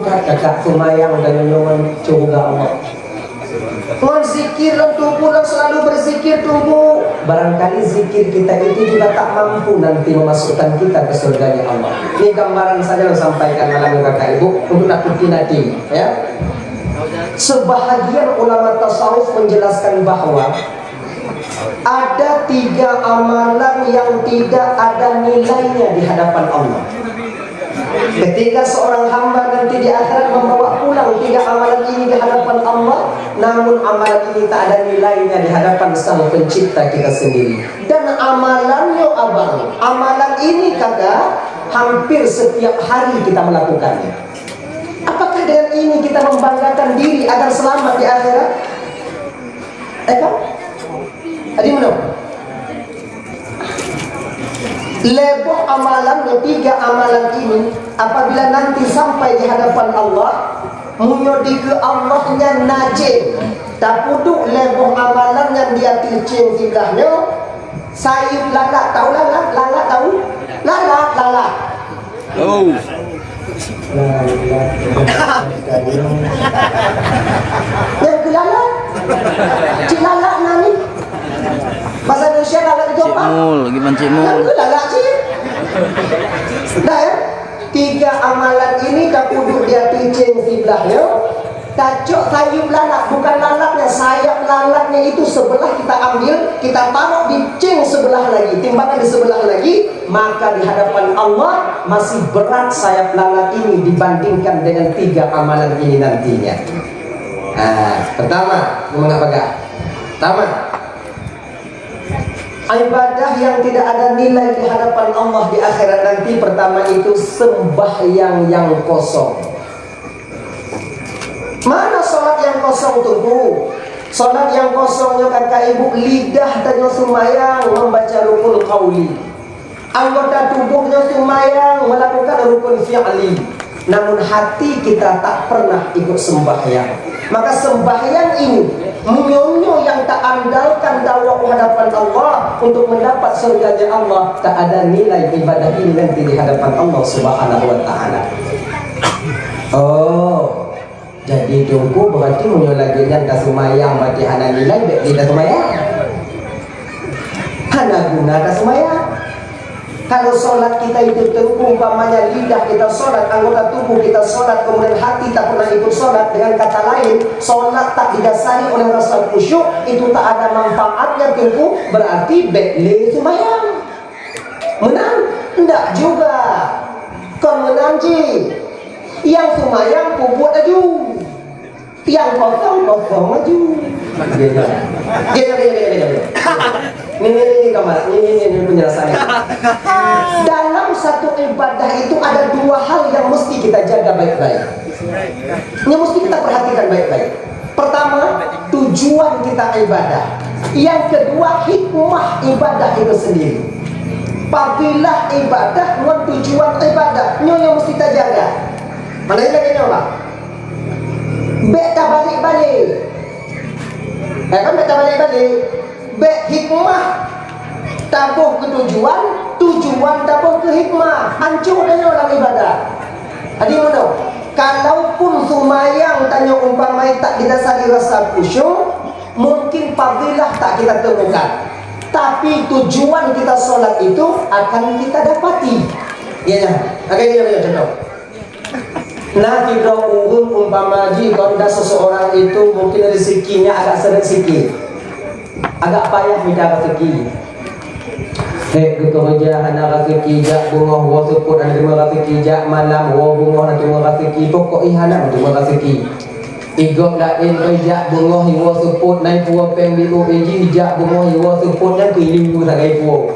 kakak sumayang dan nyoman curga Allah. Mohon zikir tubuh dan selalu berzikir tubuh. Barangkali zikir kita itu juga tak mampu nanti memasukkan kita ke surganya Allah. Ini gambaran saja yang sampaikan malam kakak ibu untuk nakuti nanti, ya. Sebahagian ulama tasawuf menjelaskan bahwa ada 3 amalan yang tidak ada nilainya di hadapan Allah. Ketika seorang hamba nanti di akhirat membawa pulang 3 amalan ini di hadapan Allah, namun amalan ini tak ada nilainya di hadapan Sang Pencipta kita sendiri. Dan amalannya abang, amalan ini kakak hampir setiap hari kita melakukannya. Apakah dengan ini kita membanggakan diri agar selamat di akhirat? Kan? Adi mana? Leboh amalan, 3 amalan ini apabila nanti sampai di hadapan Allah, munyodi ke Allahnya najib. Tak puduk leboh amalan yang dia tilcing tidaknya. Sayup lalat, tahu lalat? Lalat tahu? Lalat. Oh. Yang ke lalat? Cik lalat nani? Bahasa Indonesia lalat itu apa? Cikmul, gimana cikmul? Yang ke lalat sih. Dah ya? 3 amalan ini tak puduk dia tilcing tidaknya. Kacok sayup lalat, bukan lalatnya, sayap lalatnya itu sebelah kita ambil, kita taruh di cing sebelah lagi, timbangan di sebelah lagi, maka di hadapan Allah masih berat sayap lalat ini dibandingkan dengan 3 amalan ini nantinya. Pertama, pertama, ibadah yang tidak ada nilai di hadapan Allah di akhirat nanti. Pertama itu sembahyang yang kosong. Mana sholat yang kosong tubuh? Sholat yang kosongnya kakak ibu, lidah dan sumayang membaca rukun qauli. Anggota tubuhnya sumayang melakukan rukun fi'li. Namun hati kita tak pernah ikut sembahyang. Maka sembahyang ini munyonyo yang tak andalkan dakwah hadapan Allah untuk mendapat surganya Allah, tak ada nilai ibadah ini nanti di hadapan Allah Subhanahu wa taala. Jadi tunggu berarti munyol lagi yang tak semayang berarti hana nilai baik kita semayang. Hana guna tak semayang. Kalau sholat kita itu tunggu umpamanya lidah kita sholat, anggota tubuh kita sholat, kemudian hati tak pernah ikut sholat. Dengan kata lain, sholat tak didasari oleh rasa khusyuk, itu tak ada manfaatnya tunggu, berarti baik le semayang. Menang? Tidak juga. Kau menang ji. Yang semayang pupuk aju, yang kosong aju. Ini gambar, ini penjelasannya. Dalam satu ibadah itu ada 2 hal yang mesti kita jaga baik-baik. Yang mesti kita perhatikan baik-baik. Pertama, tujuan kita ibadah. Yang kedua, hikmah ibadah itu sendiri. Fadilah ibadah dengan tujuan ibadah, ini yang mesti kita jaga. Mana ini lagi nyoba? Bek balik-balik. Kan bek balik-balik. Bek hikmah tabuh ke tujuan, tujuan tabuh ke hikmah. Hancur dah orang ibadah. Adik mana? Kalaupun sumayang tanya umpamai tak didasari rasa khusyuk, mungkin fadilah tak kita temukan. Tapi tujuan kita sholat itu akan kita dapati. Ya, oke, ini contoh. Nah, kita umpama jika seseorang itu mungkin rezekinya agak seret sikit, agak payah minta rezeki. Kerja anak rezeki jak bunga wa support ada terima rezeki jak malam wa bunga ada terima rezeki pokok ihana terima rezeki. Igok lain jak bunga wa support naik puak peng biru eji jak bunga wa support yang keliru sangai puak.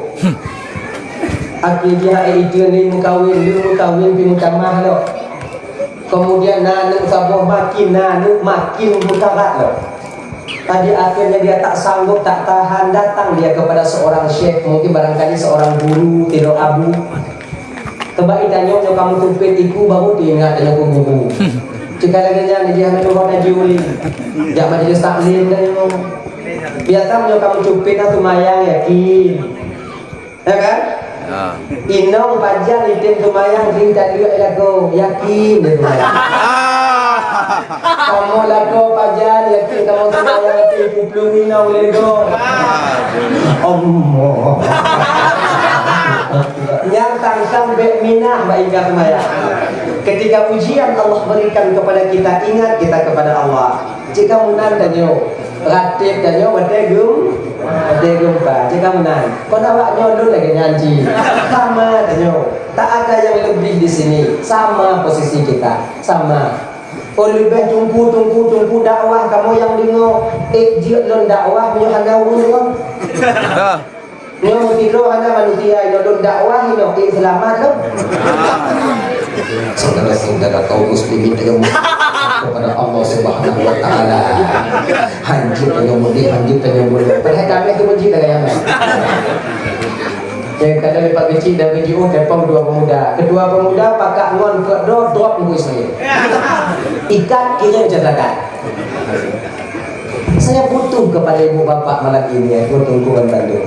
Akhirnya itu ni mukawin pi mutamah lo. Kemudian nanuk sabuh makin berkarat loh. Tadi akhirnya dia tak sanggup, tak tahan, datang dia kepada seorang syekh, mungkin barangkali seorang guru, tidur abu. Coba ditanya, kamu tumpit iku baru diingat dengan guru. Jika lagi dia hendak ngaji uling, jak majelis taklim dan yang biasa kamu tumpit atau mayang yakin, ya kan? Inong pajan itim tumayang ring tadi lagu yakin dia tumayang. Kamu lagu pajan yakin kamu tumayang itim puplung inong lagu. Allah. Yang tangkang bek minah baikkan tumayang. Ketika ujian Allah berikan kepada kita, ingat kita kepada Allah. Jika munan danyo, ratib danyo Badegum pa, jika menan. Kau nak nyodol lagi nyanyi. Sama danyo. Tak ada yang lebih di sini. Sama posisi kita. Sama. Oh lebih tunggu dakwah kamu yang dengar. Dia lon dakwah punya hana dengar. Nyo tiro hana manusia lon dakwah ino selamat lo. Saudara-saudara kaum muslimin yang kepada Allah Subhanahu wa taala. Hancur yang mulia, hancur yang mulia. Padahal kami itu benci dengan yang lain. Yang kadang lepas benci dan benci depan kedua pemuda pakak ngon drop buku saya. Ikat kirim cetakan. Saya butuh kepada ibu bapak malam ini ya, butuh kuan bantu.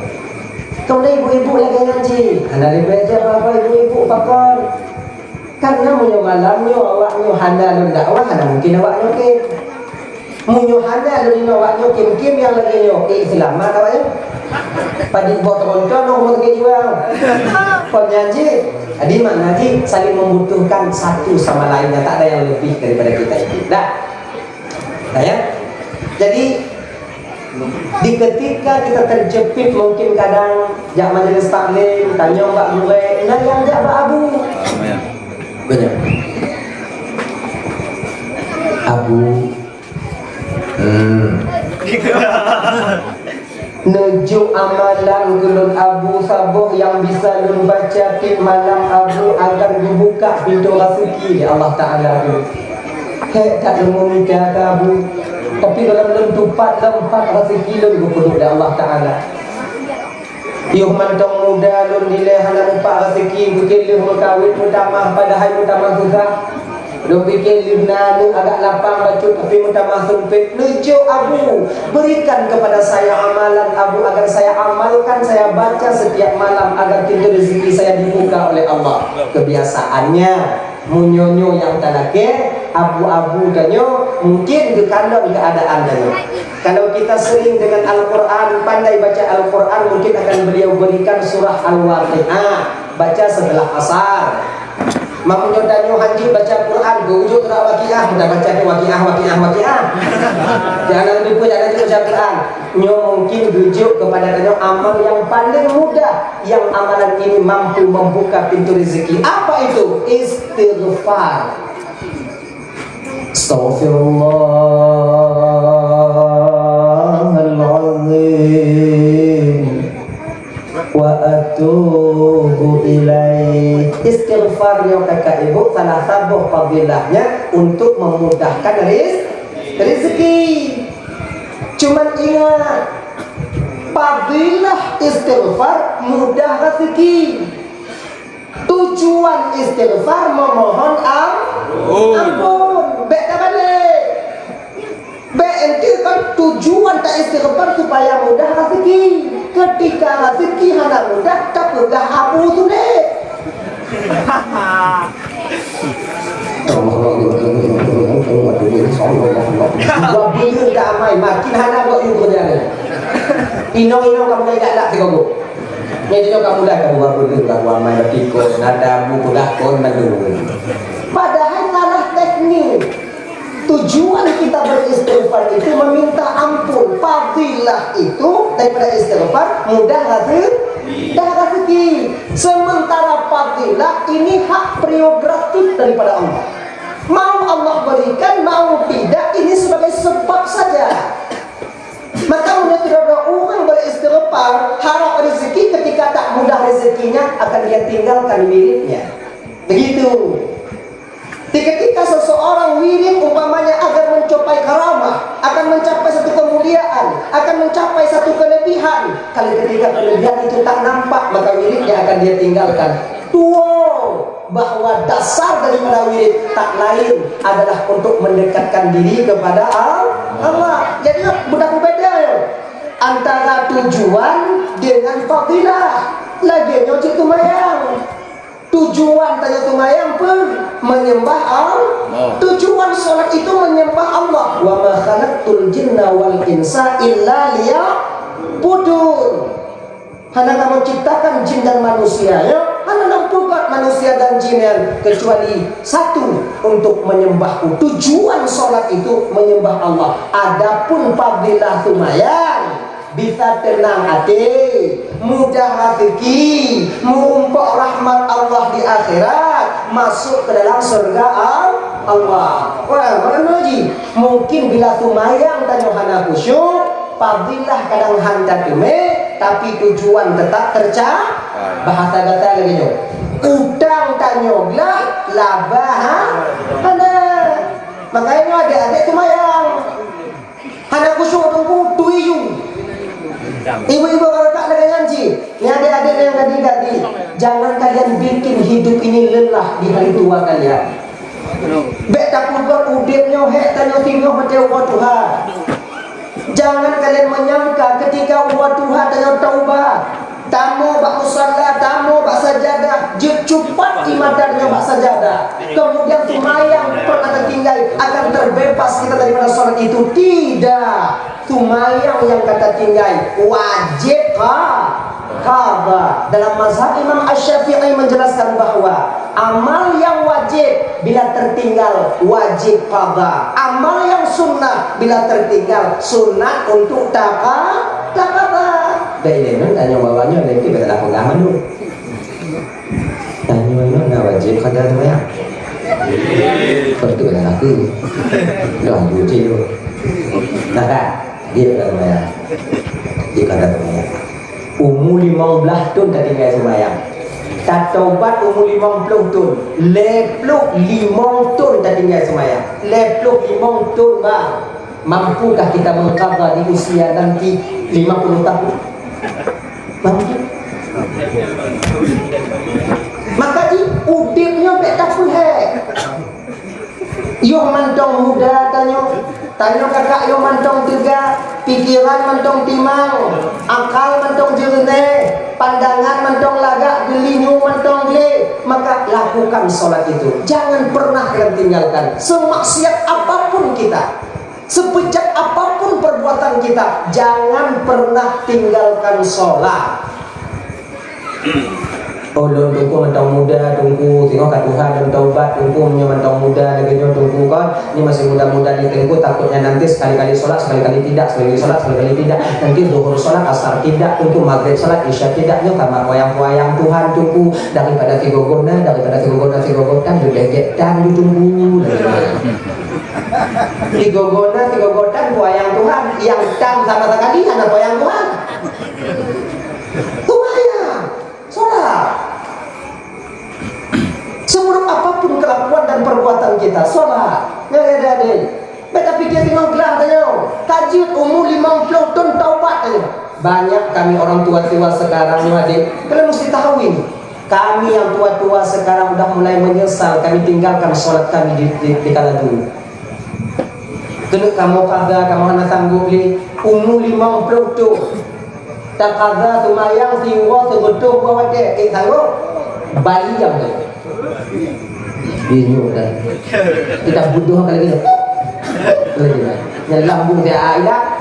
Kemudian ibu-ibu lagi ngaji. Anda lebih aja bapak ibu-ibu pakon. Karena munyo malamnya awaknya hana dakwah hana mungkin awaknya ke. Munyo hana awaknya kim yang lagi nyo selamat awaknya. Padi botol-botol nomor ke jual. Penyanyi, adi mana ngaji saling membutuhkan satu sama lainnya, tak ada yang lebih daripada kita ini. Dah. Nah ya. Jadi di ketika kita terjepit mungkin kadang jak majelis taklim tanya Mbak Gue, nah yang jak Mbak Abu. Banyak. Abu Nuju amalan gulun Abu Sabuh yang bisa lun baca tip malam Abu agar dibuka pintu rezeki Allah Ta'ala tu. Hek tak lemu minta Abu. Tapi kalau lun tupat lempat rezeki lun berpuduk dari Allah Ta'ala. Yuh mantong muda lun nilai hana empat rezeki bikin liu berkawin mutamah padahal mutamah susah. Lu bikin liu nalu agak lapang bacut tapi mutamah sempit. Lucu Abu, berikan kepada saya amalan Abu agar saya amalkan, saya baca setiap malam agar pintu rezeki saya dibuka oleh Allah. Kebiasaannya munyonyo yang talake abu-abu danyo mungkin kekandang keadaan danyo. Kalau kita sering dengan Al-Quran, pandai baca Al-Quran, mungkin akan beliau berikan surah Al-Waqi'ah, baca setelah asar. Mamunyo danyo haji baca Quran, ujung surah Waqi'ah, mudah baca ke Waqi'ah. Jangan lupa jangan baca Quran. Nyo mungkin rujuk kepada danyo amal yang paling mudah, yang amalan ini mampu membuka pintu rezeki. Apa itu? Istighfar. Astaghfirullahaladzim wa atubu ilaih. Istighfar yang kakak ibu salah satu fadilahnya untuk memudahkan rezeki. Cuman ingat, fadilah istighfar mudah rezeki. Tujuan istighfar memohon ampun. Baik tak balik. Baik enti kan tujuan tak istighfar supaya mudah rezeki. Ketika rezeki hana mudah, tak pegah abu sulit. Gua bingung tak amai, makin hana kok you kerja. Inong kamu dah tak tegok. Nyatanya kamu dah kamu berdoa kamu amai bertikun, nada buku dakon madu. Padahal salah teknik. Tujuan kita beristighfar itu meminta ampun. Fadilah itu daripada istighfar mudah rezeki. Sementara fadilah ini hak prerogatif daripada Allah. Mau Allah berikan, mau tidak, ini sebagai sebab saja. Maka mulai tidak ada orang beristighfar harap rezeki, ketika tak mudah rezekinya akan dia tinggalkan miliknya. Begitu. Ketika seseorang wirid umpamanya agar mencapai karamah, akan mencapai satu kemuliaan, akan mencapai satu kelebihan. Kalau ketika kelebihan itu tak nampak, maka wiridnya akan dia tinggalkan. Bahwa dasar daripada wirid tak lain adalah untuk mendekatkan diri kepada Allah. Jadi budak beda ya. Antara tujuan dengan fadilah lagi nyocik tumayang. Tujuan tanya tumayang pun menyembah Allah. Tujuan sholat itu menyembah Allah. Wa ma khalaqtul jinna wal insa illa liya'budun. Hana kamu ciptakan jin dan manusia, ya? Hana nampukat manusia dan jin kecuali satu, untuk menyembahku. Tujuan sholat itu menyembah Allah. Adapun fadilah tumayang bisa tenang hati, mudah rezeki, mengumpuk rahmat Allah di akhirat, masuk ke dalam surga Allah. Wah, mana lagi? Mungkin bila tumayang tanya hana khusyuk, fadilah kadang hantar tume, tapi tujuan tetap tercapai. Bahasa kata lagi nyo. Udang tanya lah, labah hana. Makanya adik-adik tumayang. Hana khusyuk tunggu tuyung. Ibu-ibu kalau tak lagi ngaji, ni adik-adik yang gadi-gadi, jangan kalian bikin hidup ini lelah di hari tua kalian. Bek tak pugar udipnya hek tanya tinggal macam Allah Tuhan. Jangan kalian menyangka ketika Allah Tuhan tanya taubat, tamu bak musalla, tamu bak sajadah, cepat di madarnya bak sajadah. Kemudian tumayang pernah tertinggal akan terbebas kita daripada sholat itu. Tidak. Tumayang yang kata tinggal wajib qada. Dalam mazhab Imam Asy-Syafi'i menjelaskan bahwa amal yang wajib bila tertinggal wajib qada. Amal yang sunnah bila tertinggal sunnah untuk qada. Dari mana tanya bawahnya nanti pada pegangan dulu. Tanya mana wajib qada tu ya? Pertu dah aku. Dah uji dulu. Nah kan? Dia kata sembahyang. Dia kata sembahyang. Umur 15 tahun tak tinggal sembahyang. Tak taubat umur 50 tahun. Lepluk 5 tahun tak tinggal sembahyang. Lepluk 5 tahun bang. Mampukah kita mengqadha di usia nanti 50 tahun? Mampu. Maka di udipnya tak tahu hek. Yo mantong muda tanya kakak yo mantong tiga, pikiran mantong timang, akal mantong jernih, pandangan mantong lagak, gelinyu mantong gele. Maka lakukan sholat itu. Jangan pernah kalian tinggalkan. Semaksiat apapun kita, sebejat apapun perbuatan kita, jangan pernah tinggalkan sholat. Oh, tunggu mentang muda, tunggu tengok kat Tuhan dan taubat, tunggu punya mentang muda lagi tunggu kan. Ini masih muda-muda di tengku, takutnya nanti sekali-kali sholat, sekali-kali tidak, sekali-kali sholat, sekali-kali tidak. Nanti zuhur sholat, asar tidak, tunggu maghrib sholat, isya tidaknya kamar wayang-wayang Tuhan tunggu daripada tigogona dan ditunggu. Tigogotan wayang Tuhan yang tam sama sekali anak wayang Tuhan. Sholat. Seburuk apapun kelakuan dan perbuatan kita, sholat. Ya adik-adik. Beta pikir tengok gelar tanya. Tajud umur 50 tahun taubat tanya. Banyak kami orang tua-tua sekarang adik. Kalian mesti tahu ini. Kami yang tua-tua sekarang sudah mulai menyesal kami tinggalkan sholat kami di kala dulu. Kena kamu kagak, kamu anak sanggup li umur 50 tahun. Tak kagak tumayang tinggal sebetul bawa dek. Sanggup? Bayi yang tu. Bingung kan? Kita butuh kali gitu. Yang lambung dia ayat.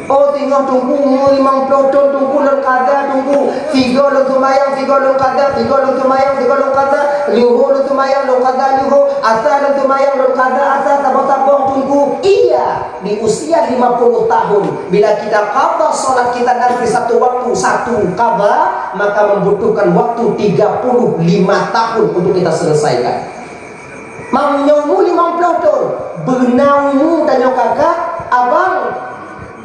Oh tinggal tunggu umur 50 tahun tunggu lon kada tunggu 3 lon tumayang 3 lon kada 3 lon tumayang 3 lon kada liho lon tumayang lon kada liho asa lon tumayang lon kada asa tabang-tabang tunggu. Iya, di usia 50 tahun bila kita qadha salat kita nanti satu waktu satu qadha, maka membutuhkan waktu 35 tahun untuk kita selesaikan. Maumu 50 tahun benaumu tanya kakak abang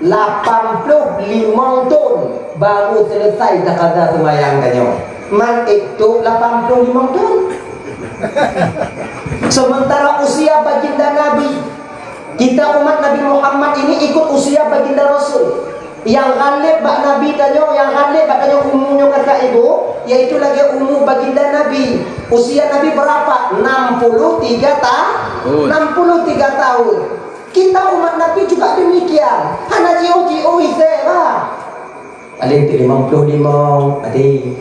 85 tahun baru selesai tak ada semayang tanya. Man itu 85 tahun. Sementara usia baginda Nabi, kita umat Nabi Muhammad ini ikut usia baginda Rasul. Yang ghalib bak Nabi tanya, yang ghalib bak tanya umurnya kakak ibu, yaitu lagi umur baginda Nabi. Usia Nabi berapa? 63 tahun. 63 tahun. Kita umat Nabi juga demikian. Hana jiu ise lah. Paling 55 mati,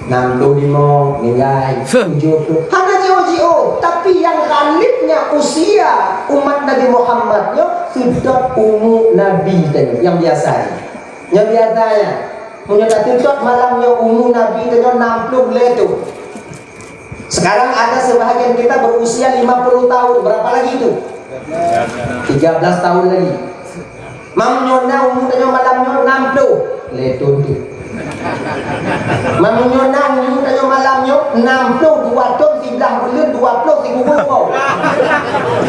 65 meninggal, 70 hanya jio-jio. Tapi yang galibnya usia umat Nabi Muhammadnya sudah umur Nabi tadi, yang biasa. Yang biasanya punya tuntut malamnya umur Nabi tadi 60 letu. Sekarang ada sebahagian kita berusia 50 tahun, berapa lagi itu? 13 tahun lagi. Mamnya umurnya malamnya 60 letun tu. Mamnya umurnya malamnya 60 2 tahun 11 bulan 20 tiga bulan.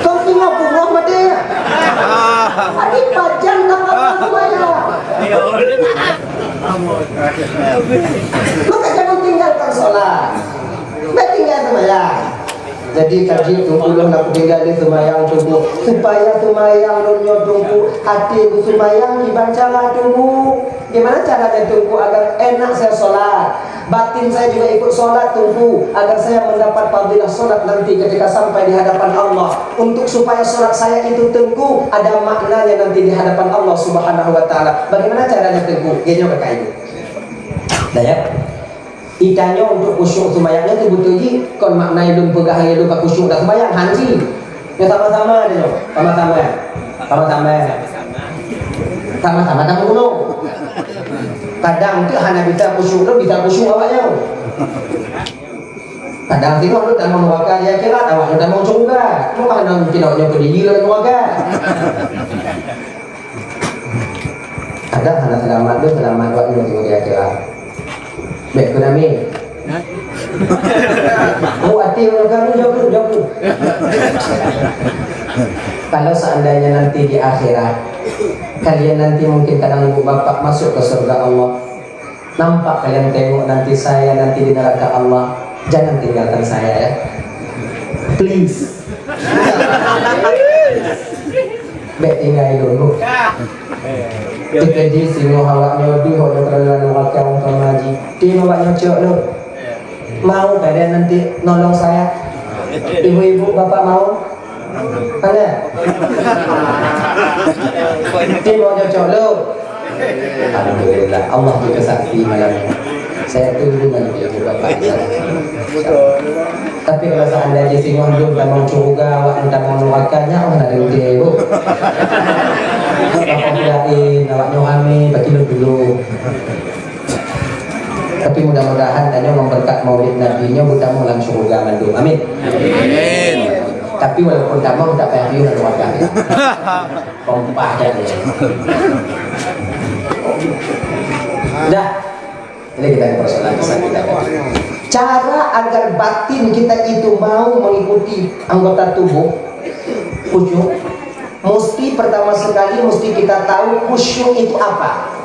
Kau tengok bunga mati. Adik pajan tak apa semuanya. Maka jangan tinggalkan solat. Tinggal semayang. Jadi kaji tunggu nak tinggal di semayang tunggu supaya semayang dunia tunggu hati semayang dibaca tunggu. Gimana caranya tunggu agar enak saya solat, batin saya juga ikut solat tunggu agar saya mendapat fadilah solat nanti ketika sampai di hadapan Allah. Untuk supaya solat saya itu tunggu ada maknanya nanti di hadapan Allah Subhanahu Wa Taala. Bagaimana caranya tunggu? Gini kakak ibu. Daya. Itanya untuk khusyuk semayangnya itu betul je. Kon maknai belum pegah lagi lupa khusyuk dah semayang hanji. Ya sama-sama dia. Sama-sama dah dulu. Kadang tu hanya bisa khusyuk tu bisa khusyuk awaknya. Kadang tengok lu tak mau nuakan dia kira awaknya tak mau juga. Mau mana mungkin awaknya berdiri dan nuakan. Kadang hanya selamat awaknya tengok dia kira. Baik, kau nami. Hati orang kami jauh. Kalau seandainya nanti di akhirat, kalian nanti mungkin kadang ibu bapak masuk ke surga Allah, nampak kalian tengok nanti saya nanti di neraka Allah, jangan tinggalkan saya ya, please. Baik tinggal dulu. Jadi sini awaknya di hodo terlalu wakil untuk ngaji. Di awaknya cok lu. Mau kalian nanti nolong saya? Ibu-ibu bapak mau? Mana? Di awaknya cok lu. Alhamdulillah Allah juga sakti malam ini. Saya tunggu nanti ibu bapak. Tapi kalau seandainya sini hodo dan mau juga awak minta mau wakilnya, oh ada ide ibu. Awaknya kami bagi dulu. Tapi mudah-mudahan hanya memberkat maulid nabinya mudah mudahan surga mandu. Amin. Amin. Tapi walaupun tak mau tak payah dan keluarga. Pompah jadi. Dah. Ini kita persoalan kita. Cara agar batin kita itu mau mengikuti anggota tubuh khusyuk. Mesti pertama sekali mesti kita tahu khusyuk itu apa.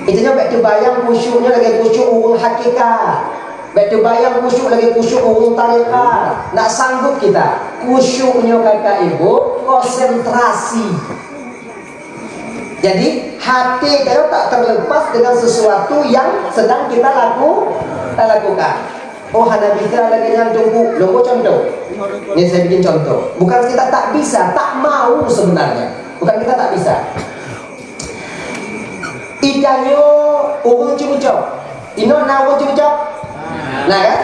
Itunya baik bayang khusyuknya lagi khusyuk urung hakikat. Baik bayang khusyuk lagi khusyuk urung tarikat. Nak sanggup kita khusyuknya kakak ibu konsentrasi. Jadi hati kita tak terlepas dengan sesuatu yang sedang kita lakukan. Oh hanya bisa lagi yang tunggu. Logo contoh. Ini saya bikin contoh. Bukan kita tak bisa, tak mau sebenarnya. Bukan kita tak bisa. Ikanyo urung cibucok. Ino na urung cibucok. Nah kan?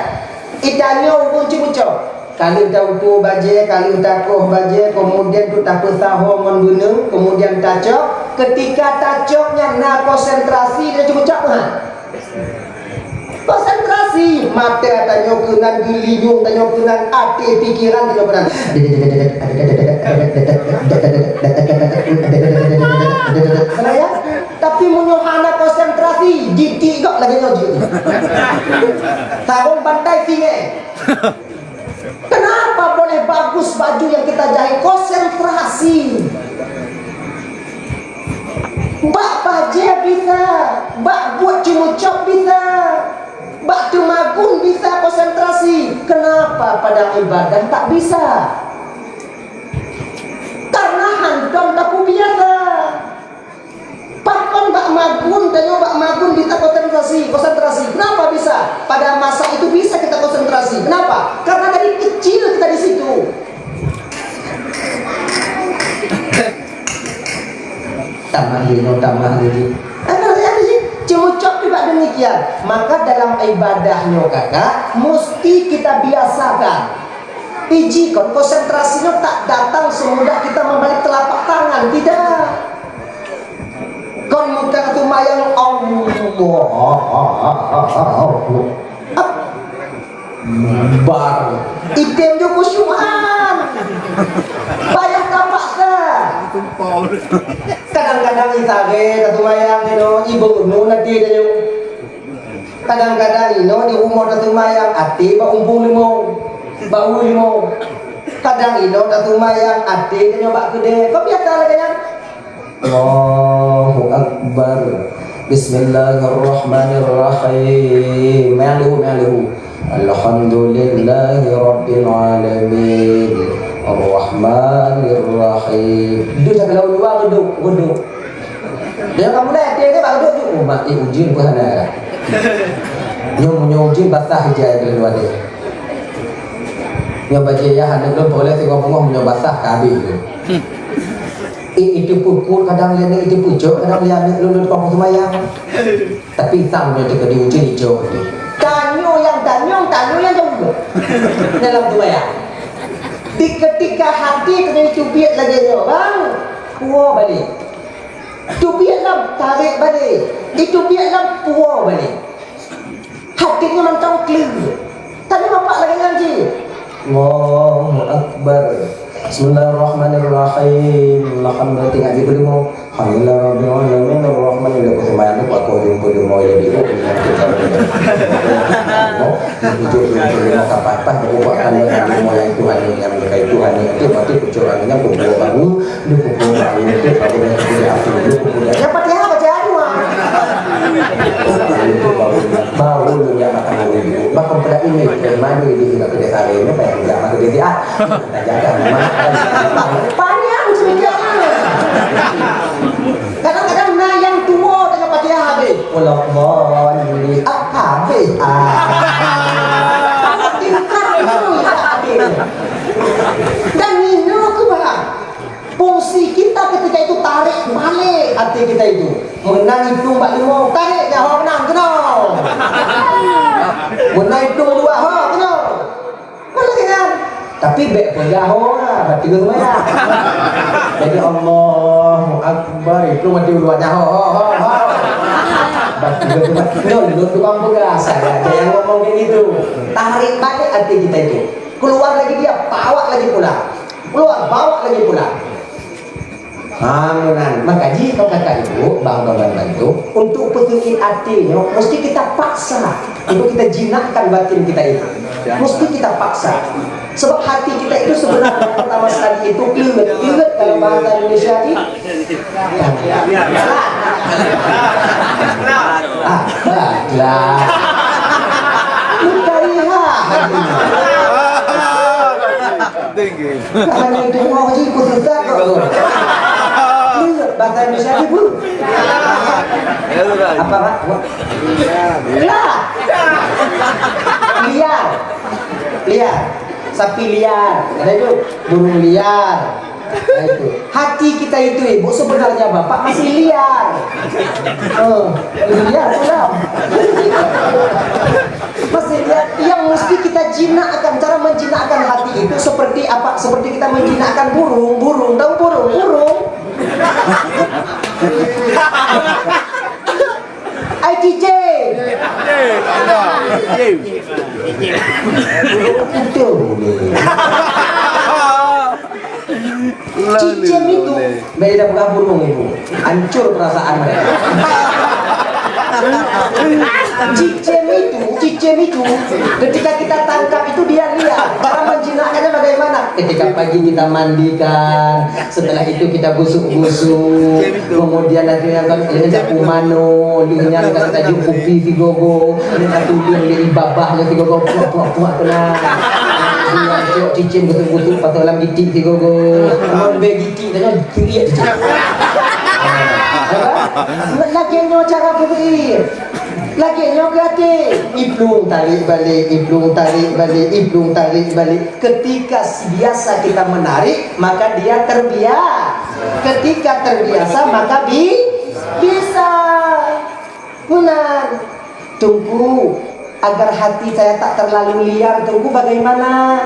Ikanyo urung cibucok. Kali tahu baje, kali takoh baje, kemudian tu takoh taho mengunung, kemudian tacok. Ketika tacoknya na konsentrasi dia cibucok kan? Konsentrasi mata tanya kenan gilinyung tanya kenan hati pikiran tanya kenan ya tapi menyohana konsentrasi ditigak lagi nyojit tahun bantai singe. Kenapa boleh bagus baju yang kita jahit? Konsentrasi. Bak baje bisa, bak buat cimucok bisa, bak tumagun bisa konsentrasi. Kenapa pada ibadah tak bisa? Karena hantam tak biasa. Pakon bak magun dan bak magun bisa konsentrasi. Kenapa bisa? Pada masa itu bisa kita konsentrasi. Kenapa? Karena dari kecil kita di situ. Tamah lino. demikian, maka dalam ibadahnya kakak mesti kita biasakan. Iji kon konsentrasinya tak datang semudah kita membalik telapak tangan, tidak. Kon bukan tumayang bar idem jo kusyuhan bayar kapak dah. Kadang-kadang itage katumayang ino ibu nu nanti dia kadang-kadang ino di umur katumayang ati ba umpul limo bau limo kadang ino katumayang ati dia bak gede kok biasa lagi yang Allahu Akbar Bismillahirrahmanirrahim Ma'luhu Alhamdulillahi Rabbil Alamin Ar-Rahmanir-Rahim Duduk sampai lalu luar, duduk Dia kamu dah, dia ke bak duduk Oh, mak ujin pun sana Nyom ujin basah hijau ke luar dia Nyom baca ya, hendak belum boleh tengok punggung nyom basah kabih tu itu pun kadang lihat itu pucuk, kadang lihat lulus kampung semayang. Tapi sang dia dekat di ujung hijau tu. Tanyo yang jauh dalam semayang. Di ketika hati kena cubit lagi tu, bang, puas balik. Cubit lam tarik balik. Dicubit lam puas balik. Hatinya macam clear. Tadi bapak lagi ngaji. Allahu Akbar. Bismillahirrahmanirrahim. Alhamdulillah tinggal di belum. Alhamdulillah rabbil alamin arrahmanir rahim. Semayang tu aku jumpa mau jadi oh kita apa-apa buat kan mau yang Tuhan yang berkait Tuhan itu berarti kecurangannya pukul baru ini pukul baru itu kalau yang punya aku itu pukul yang Fatihah baca doa baru lu yang makan dulu bahkan pada ini dari mana di kita ke desa ini apa yang tidak makan dia kita jaga banyak cerita kadang-kadang nah yang tua dengan Fatihah habis wallah ini apa habis tingkat itu ya habis dan ini aku bang fungsi kita ketika itu tarik balik hati kita itu menang itu mbak limo tarik ya ho menang kena menang itu dua ho kena mana kan tapi baik pengaho lah berarti gue semuanya jadi Allahu Akbar itu mati dua-duanya ho berarti gue semuanya lu tukang pegas ada yang ngomong kayak gitu tarik balik hati kita itu keluar lagi dia bawa lagi pulang keluar bawa lagi pulang maka jika kakak ibu bang-bang itu untuk petunjuk hatinya mesti kita paksa untuk kita jinakkan batin kita itu mesti kita paksa sebab hati kita itu sebenarnya pertama sekali itu kilet dalam bahasa Indonesia ini hanya itu mau ikut susah kok bahasa Indonesia ibu apa pak? Liar sapi liar ada itu burung liar nah, itu hati kita itu ibu sebenarnya bapak masih liar liar pulang masih liar yang mesti kita jinakkan cara menjinakkan hati itu seperti apa seperti kita menjinakkan burung tahu burung ITJ Cicem itu beda bukan burung ibu hancur perasaan mereka Cicem itu ketika kita tangkap itu dia lihat cara menjinakkannya bagaimana ketika pagi kita mandikan setelah itu kita busuk-busuk kemudian nanti akan kumano lihat kita jumpupi figogo kita tuduh dari babahnya figogo puak kena dia cok cicim betul-betul patut dalam gitik figogo mau begitu dengan kiri lagi cara berpikir lagi berarti iblung tarik balik ketika biasa kita menarik maka dia ketika terbiasa maka bisa benar Tunggu, agar hati saya tak terlalu liar. Tunggu bagaimana?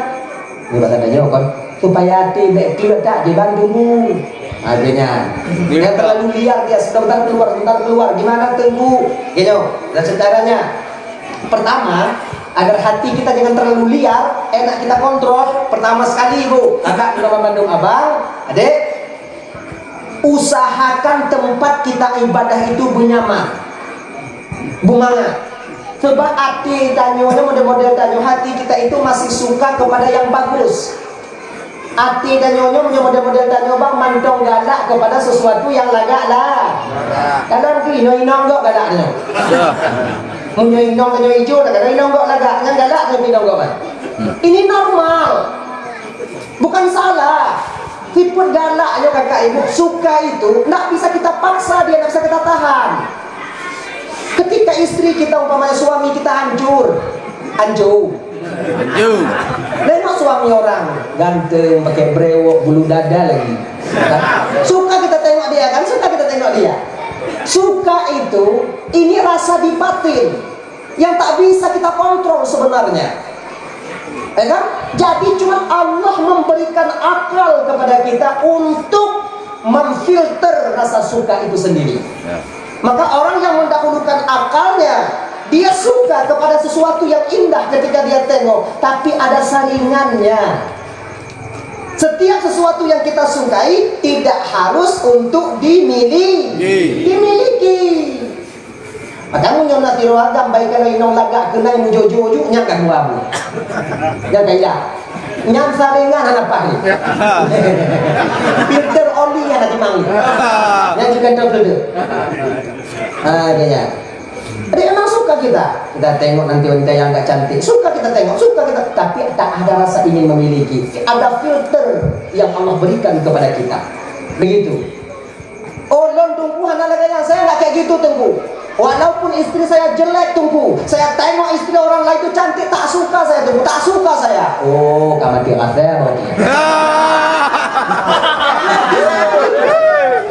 Ini bahasa tanya kan, supaya hati baik tak dibantumu. Akhirnya, dia terlalu liar, dia sebentar keluar. Gimana tunggu? Gitu, dan caranya. Pertama, agar hati kita jangan terlalu liar, enak kita kontrol. Pertama sekali ibu, kakak di Rumah Bandung Abang, adik, usahakan tempat kita ibadah itu bernyaman, bunga. Sebab hati tanyonya model-model tanyo, hati kita itu masih suka kepada yang bagus. Hati tanyonya model-model tanyo bang mantong galak kepada sesuatu yang lagak lah. Kalau ino gak galaknya. Punya inong tanyo hijau, kadang inong gak lagaknya galak tanyo inong gak bang. Ini normal, bukan salah. Tipe galaknya kakak ibu suka itu, nak bisa kita paksa dia, nak bisa kita tahan. Ketika istri kita umpamanya suami kita hancur. Nengok suami orang ganteng, pakai brewok, bulu dada lagi. Suka kita tengok dia kan? Suka kita tengok dia. Suka itu, ini rasa di batin yang tak bisa kita kontrol sebenarnya. Kan? Jadi cuma Allah memberikan akal kepada kita untuk memfilter rasa suka itu sendiri. Maka orang yang mendahulukan akalnya, dia suka kepada sesuatu yang indah ketika dia tengok, tapi ada saringannya. Setiap sesuatu yang kita sukai tidak harus untuk dimiliki. Maka nyona tiro agam baik kalau inong lagak kena yang jojo nyakan wabu. Ya kaya. Nyam saringan anak pahit. Filter oli yang ada mang. Yang juga filter. Kayaknya. Jadi emang suka kita tengok nanti wanita yang gak cantik, suka kita tengok, tapi tak ada rasa ingin memiliki. Ada filter yang Allah berikan kepada kita. Begitu. Oh, lon tunggu anak-anaknya saya nggak kayak gitu tunggu. Walaupun istri saya jelek tunggu, saya tengok istri orang lain itu cantik, tak suka saya tunggu, tak suka saya. Oh, kamu dia kafir berarti.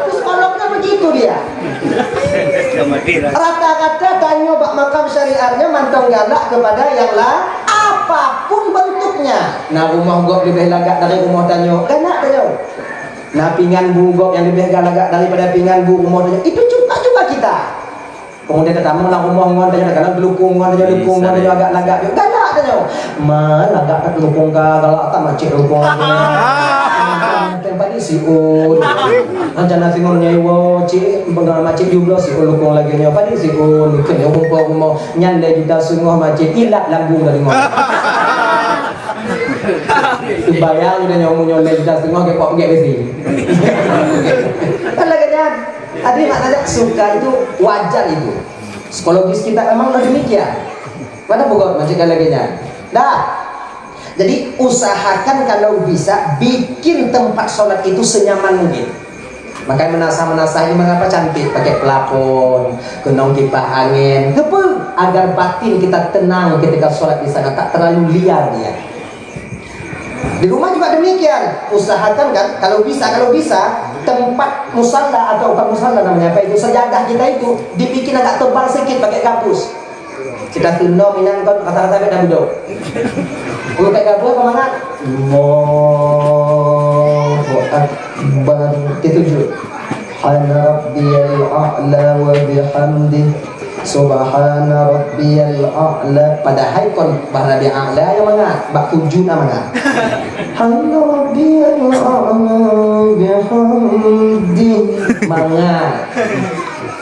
Psikolognya begitu dia. Rata-rata tanyo bak makam syariatnya mantong galak kepada yang lah apapun bentuknya. Nah rumah gok lebih lagak dari rumah tanyo, galak tanyo. Nah pingan bu gok yang lebih galak daripada pingan bu rumah tanyo, itu juga kita. Kemudian ketemu lah rumah ngon tanyo, kadang gelukung ngon tanyo agak lagak juga galak tanyo. Mana lagak tak gelukung ka galak tak macik gelukung lagi. Tempat ini si un, rencana si un nyewa cik, bengkak macik juga si un lukung lagi nyewa pada si un, kena kumpul mau nyandai kita sungguh macik ilat lambung dari mana? Tu bayang dia nyawa nyandai kita sungguh ke pok gak besi. Kan lagi kan, ada maknanya suka itu wajar itu, psikologis kita memang demikian. Mana bukan macik lagi nya, dah. Jadi usahakan kalau bisa bikin tempat sholat itu senyaman mungkin. Makanya menasah ini mengapa cantik pakai pelapon, kenong kipas angin, agar batin kita tenang ketika sholat di sana, tak terlalu liar dia. Di rumah juga demikian, usahakan kan kalau bisa tempat musalla atau bukan musalla namanya apa itu, sejadah kita itu dibikin agak tebal sedikit pakai gabus. Kita tunduk minang kon kata-kata beda budok. Kalau kayak gabus kemana? Allahu Akbar. Ketujuh. Subhana rabbiyal a'la wa bihamdi. Subhana rabbiyal a'la. Padahal kon bahasa a'la yang mana? Bak tujuh namanya. Subhana rabbiyal a'la bihamdi. Mana?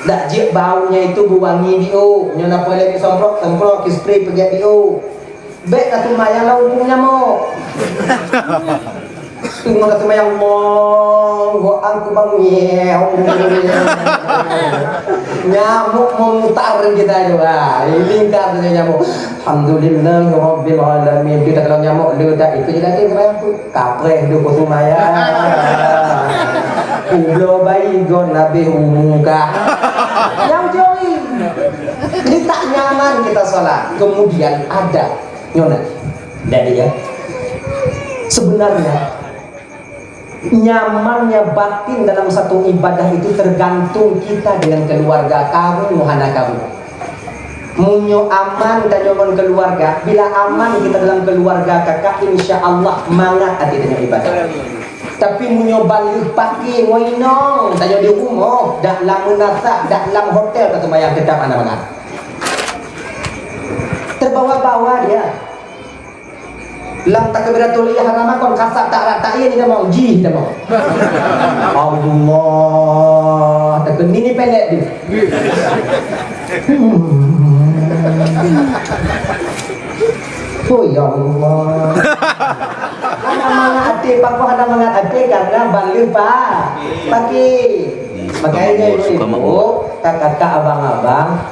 Tak jik baunya itu buangi bio, nyona boleh semprot spray pergi bio. Baik satu mayang laupungnya mo. Tunggu satu mayang mo, gua angku bang nyamuk memutar kita juga. Lingkar saja nyamuk. Alhamdulillahirabbil alamin. Kita kalau nyamuk ledak itu jadi aku kapreh du satu mayang. Ublo bayi gon nabi umuka. Yang join. Ini tak nyaman kita sholat. Kemudian ada nyona dari ya. Sebenarnya nyamannya batin dalam satu ibadah itu tergantung kita dengan keluarga kamu, muhana kamu. Munyo aman dan nyoman keluarga. Bila aman kita dalam keluarga kakak, insya Allah mangat hati dengan ibadah. Tapi munyo balik pagi ngoinong tanya di rumah, dak lam munasah, dak lam hotel kata bayang kita mana-mana. Terbawa-bawa dia. Lam takbiratul ihram kon kasat tak rata iya dia mau ji dia mau. Allah, tak ini pendek dia. Oh ya Allah. Ada mengati, Pak ada mengati karena balik Pak. Pagi. Makanya ibu, kakak-kakak, abang-abang,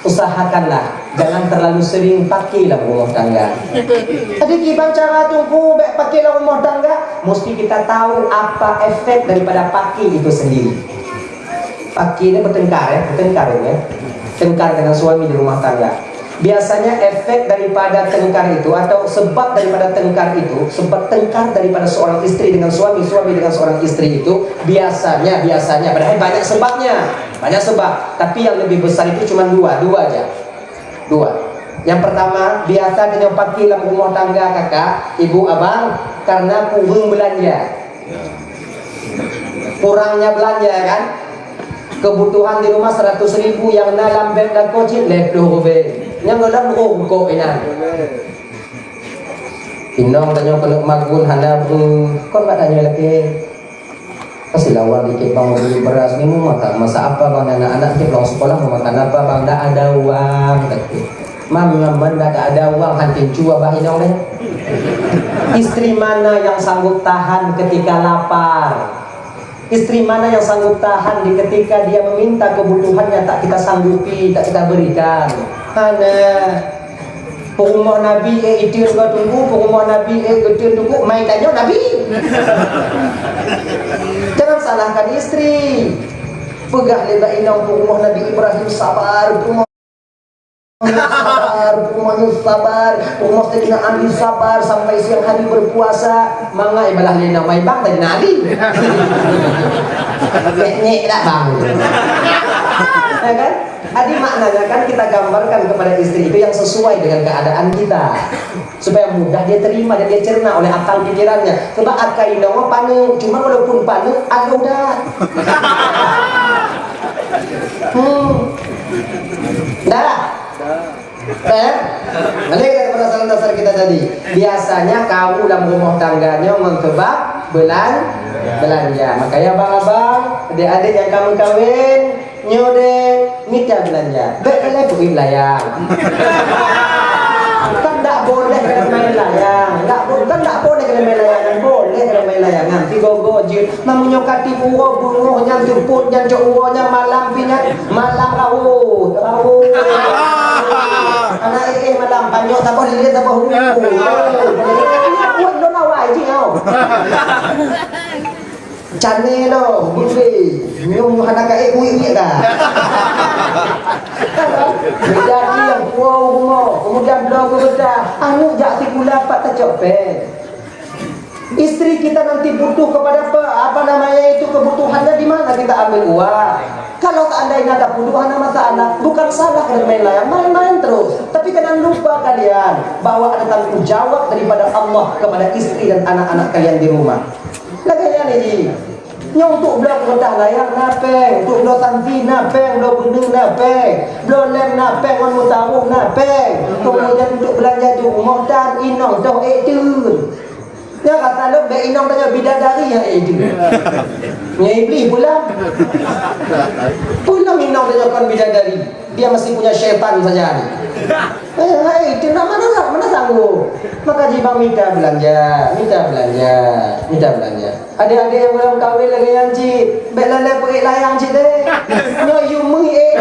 usahakanlah jangan terlalu sering pakailah rumah tangga. Tadi kita cara tunggu pakailah rumah tangga, mesti kita tahu apa efek daripada pakai itu sendiri. Pakai ini bertengkar ya, tengkar dengan suami di rumah tangga. Biasanya efek daripada tengkar itu atau sebab daripada tengkar itu, sebab tengkar daripada seorang istri dengan suami, suami dengan seorang istri itu biasanya padahal banyak sebabnya, banyak sebab, tapi yang lebih besar itu cuma dua aja. Yang pertama, biasa kita pakai dalam rumah tangga kakak, ibu, abang, karena kurang belanja, kurangnya belanja kan. Kebutuhan di rumah 100.000 yang dalam beg dan kocit ledoh be. Yang dalam rokok ina. Inong tanya kalau magun hana kon mak tanya lagi. Kasih lawan dikit bang mau beli beras ni mau makan masa apa bang anak-anak kita pulang sekolah mau makan apa bang dah ada uang kata. Mam dah ada uang hantin cua bah inong deh. Istri mana yang sanggup tahan ketika lapar? Istri mana yang sanggup tahan di ketika dia meminta kebutuhannya tak kita sanggupi, tak kita berikan? Hana rumah Nabi itu juga tunggu, rumah Nabi itu tunggu, main tanya Nabi. Jangan salahkan istri. Pegah leba inang rumah Nabi Ibrahim sabar, rumah sabar, rumah Sayyidina Ali sabar sampai siang hari berpuasa. Manga ibalah lena mai bang tadi Ali. Nek tak bang. Ya kan? Adi maknanya kan kita gambarkan kepada istri itu yang sesuai dengan keadaan kita, supaya mudah dia terima dan dia cerna oleh akal pikirannya. Sebab akal inong pane, cuma walaupun pane ada udah. Dah. Balik kepada perasaan dasar kita tadi. Biasanya kamu dalam rumah tangganya mengkebab belanja. Makanya abang-abang, adik-adik yang kamu kawin, nyode minta belanja. Boleh pergi layang. Kan tak boleh kena main layang. Kan tak boleh kena main layangan. Boleh kena main layangan. Tiga gojil. Namunnya kati buruh yang jemput yang cowoknya malam pinya malam rawut. Anak malam panjang tak boleh lihat tak boleh. Kuat lo nawai je kau. Cane lo, budi. Nyum anak kuih dah. Jadi yang wow, kemudian blog bedah. Anu jak si pula pak tercopet. Istri kita nanti butuh kepada apa namanya itu kebutuhannya di mana kita ambil uang. Kalau seandainya ada kebutuhan masalah, bukan salah kalian main layang, main-main terus. Tapi jangan lupa kalian bahwa ada tanggung jawab daripada Allah kepada istri dan anak-anak kalian di rumah. Laganya nih, nyong untuk blok kedah layang napeng, untuk blok tanti napeng, blok gunung napeng, blok lem napeng, on mutaruh napeng. Kemudian untuk belanja di rumah dan inong dong itu. Ya kata lo, be inong tanya bidadari ya itu. Nya iblis pula. Pula inong tanya kan bidadari. Dia masih punya syaitan saja ni. Itu mana sanggup. Maka jibang minta belanja. Adik-adik yang belum kahwin lagi yang cik, belanja pergi layang cik deh. Nyo you mui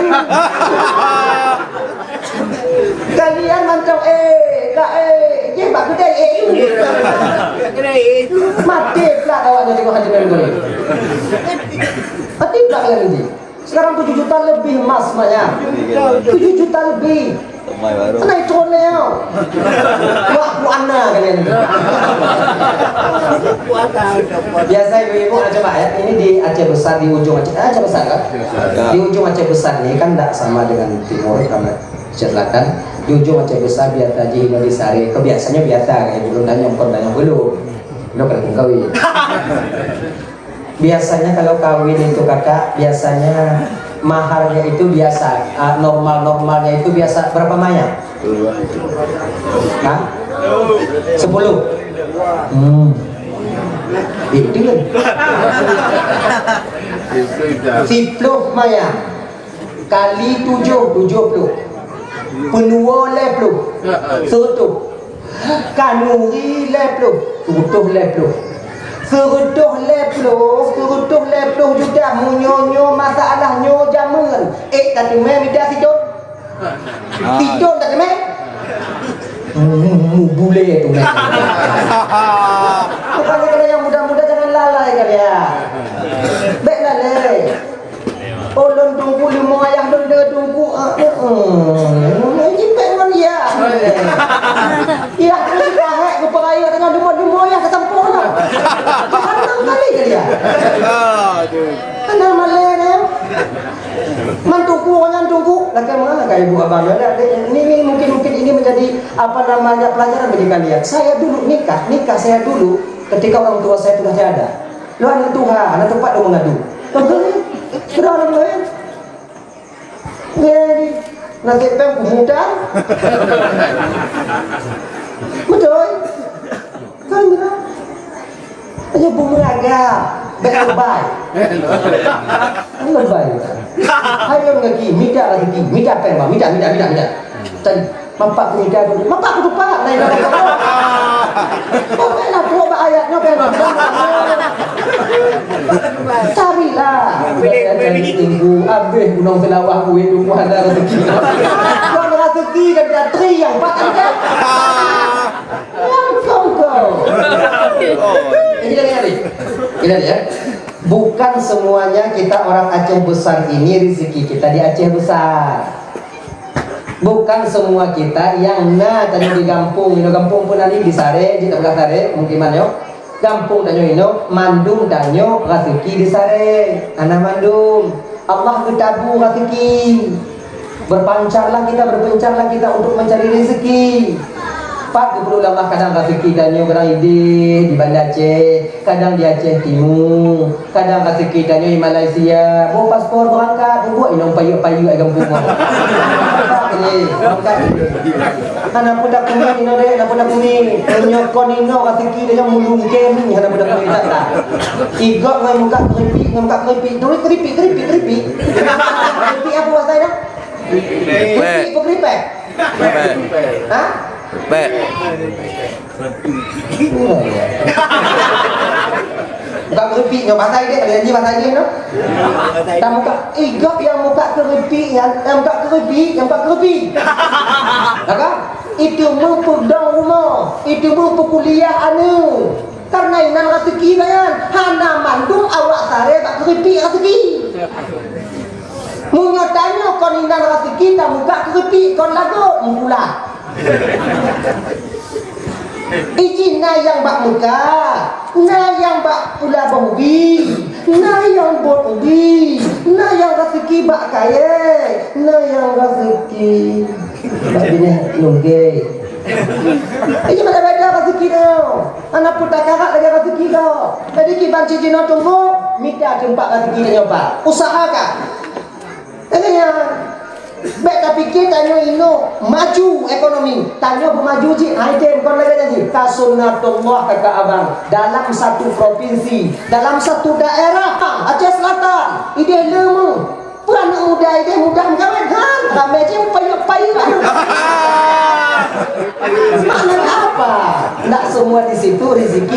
kalian macam je bak kedai mati pula awaknya tengok hati mereka ni. Mati pula kalian nanti. Sekarang 7 juta lebih mas maknya. 7 juta lebih. Mana itu leo? Buat puana kalian. Biasa ibu-ibu coba ya. Ini di Aceh Besar, di ujung Aceh besar kan? Di ujung Aceh Besar ini kan tidak sama dengan timur karena Aceh Selatan. Jujur Aceh Besar biar taji hino di sare. Kebiasanya biasa kayak belum tanya belum. Lo kan kawin. Biasanya kalau kawin itu kakak, biasanya maharnya itu biasa, normalnya itu biasa berapa banyak? Hah? 10. Itu kan 10 maya kali 70 penua 10 100 kanuri 10 utuh 100 juga munyonyo masalahnya jaman tadi me minta tidur tadi me bule itu kalau yang muda-muda jangan lalai kalian baik lalai ulun tunggu lima ayah benda tunggu jipet dengan dia ya terus kahek ke peraya tengah demo-demo ya kesempurna jangan kali ke dia anda malai dia mantuku lagi mana kayak ibu abang ini mungkin ini menjadi pelajaran bagi kalian. Saya dulu nikah saya dulu ketika orang tua saya sudah tiada. Lo anak Tuhan, anak tempat lo mengadu. Sudah orang lain. Jadi nanti muda. Betul. Kan benar. Aja bumeraga. Lebay. Ayo lagi, minta pen, minta. Tadi mampak minta dulu. Mampak aku lupa. Lain apa? Oh, benar tuh ayatnya benar. Carilah. Cari tunggu. Habis gunung selawah gue tunggu ada rezeki. Kalau ada rezeki dan ada tri yang pakai kan? Yang kau. Ini ya. Bukan semuanya kita orang Aceh Besar ini rezeki kita di Aceh Besar. Bukan semua kita yang tanya di kampung pun nanti di sare, di sebelah sare, mungkin mana kampung tanyo ino, mandum tanyo rezeki di sare, anak mandum. Allah ketabu rezeki. Berpencarlah kita untuk mencari rezeki. Pak guru ulama kadang rezeki danyo kadang ide di Banda Aceh, kadang di Aceh Timur, kadang rezeki danyo di Malaysia. Bawa paspor berangkat, buat inong payu ai kampung mo. Apa ni? Berangkat. Kana pudak kumi ino de, na pudak kumi. Nyokon ino rezeki danyo mulung kemi kana pudak kumi tak. Igok ngai muka keripik, duit keripik. Keripik apa bahasa dah? Keripik. Hah? Baik. Muka keripik yang bahasa dia, ada janji bahasa dia no? Tak muka igap yang muka keripik yang muka keripik. Maka itu mempudang rumah, itu mempukuliah anu. Karena inan rezeki kan, hana mandung awak sare tak keripik rezeki. Munyotanya kon inan rezeki tak muka keripik kon lagu mula. Iji na yang bak muka, na yang bak pula baubi, na yang bot ubi, na yang rezeki bak kaya, na yang rezeki bak bini nungge. Iji mana beda rezeki dah. Anak putar karat lagi rezeki dah. Jadi kiban cici nak tunggu, minta tempat rezeki dah nyoba. Usahakan. Tanya. Baik tapi kita tanya ino maju ekonomi, tanya bermaju ji, item kon lagi tadi. Kasunatullah kata abang dalam satu provinsi, dalam satu daerah Aceh Selatan, ide lemu, puan muda ide muda kawan kan, ramai je payu. Makna apa? Tak semua di situ rezeki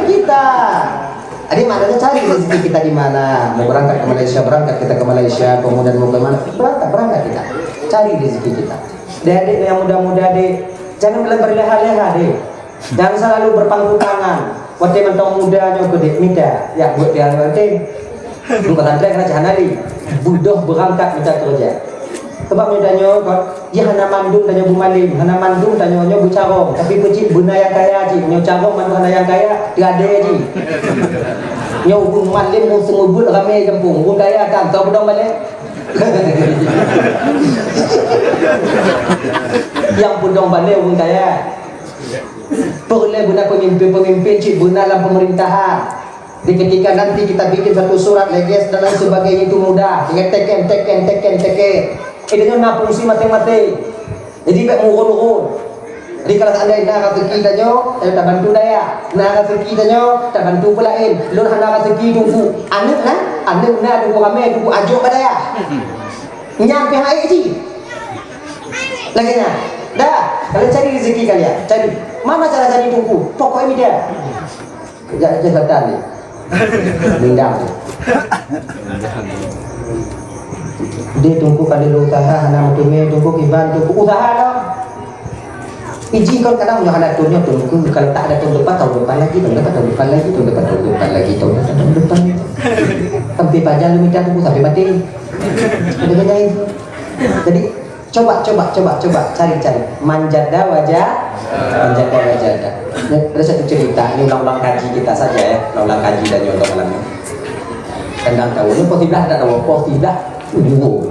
kita. Jadi maknanya cari rezeki kita di mana. Mau berangkat ke Malaysia, berangkat kita ke Malaysia. Kemudian mau ke mana? Berangkat kita. Cari rezeki kita. Adik yang muda-muda dek, jangan berleha-leha dek. Jangan selalu berpangku tangan. Waktu mentong mudanya ke dek minta. Ya buat dia nanti. Bukan antara kerja hanali. Budoh berangkat minta kerja. Sebab mudanya kau, ya hana mandum tanya bu malim, hana mandum tanya nyo bu carong. Tapi pecik bunda yang kaya ji, nyo carong mandu hana yang kaya, tiada ji. Nyo bu malim mu semubut ramai kampung, bu kaya kan, tahu bedong balik. Yang pundong balik pun kaya. Perlu guna pemimpin-pemimpin cik guna dalam pemerintahan. Di ketika nanti kita bikin satu surat leges dan lain sebagainya itu mudah. Tinggal teken. Ini nak fungsi masing-masing. Jadi baik murun-murun. Jadi kalau anda nak rezeki tanyo, tak bantu daya. Nak rezeki tanyo, tak bantu pula lain. Lu nak rezeki tunggu. Anak nak tunggu ramai, tunggu ajuk pada ya. Nyampe air je. Lagi nak. Dah, kalian cari rezeki kalian. Cari. Mana cara cari tunggu? Pokoknya dia. Kejap jabatan ni. Lindang. Dia tunggu kalau lu usaha, anak mutumnya tunggu kiban, tunggu usaha lah. Iji kau kadang punya anak tunggu kalau tak ada tahun depan lagi, tahun depan. Sampai pajak lu minta tunggu sampai mati. Ada itu. Jadi coba cari manjada wajah. Ada satu cerita, ini ulang-ulang kaji kita saja ya, ulang kaji dan nyontok malamnya. Tendang tahu, ini posiblah tak tahu, posiblah uwo.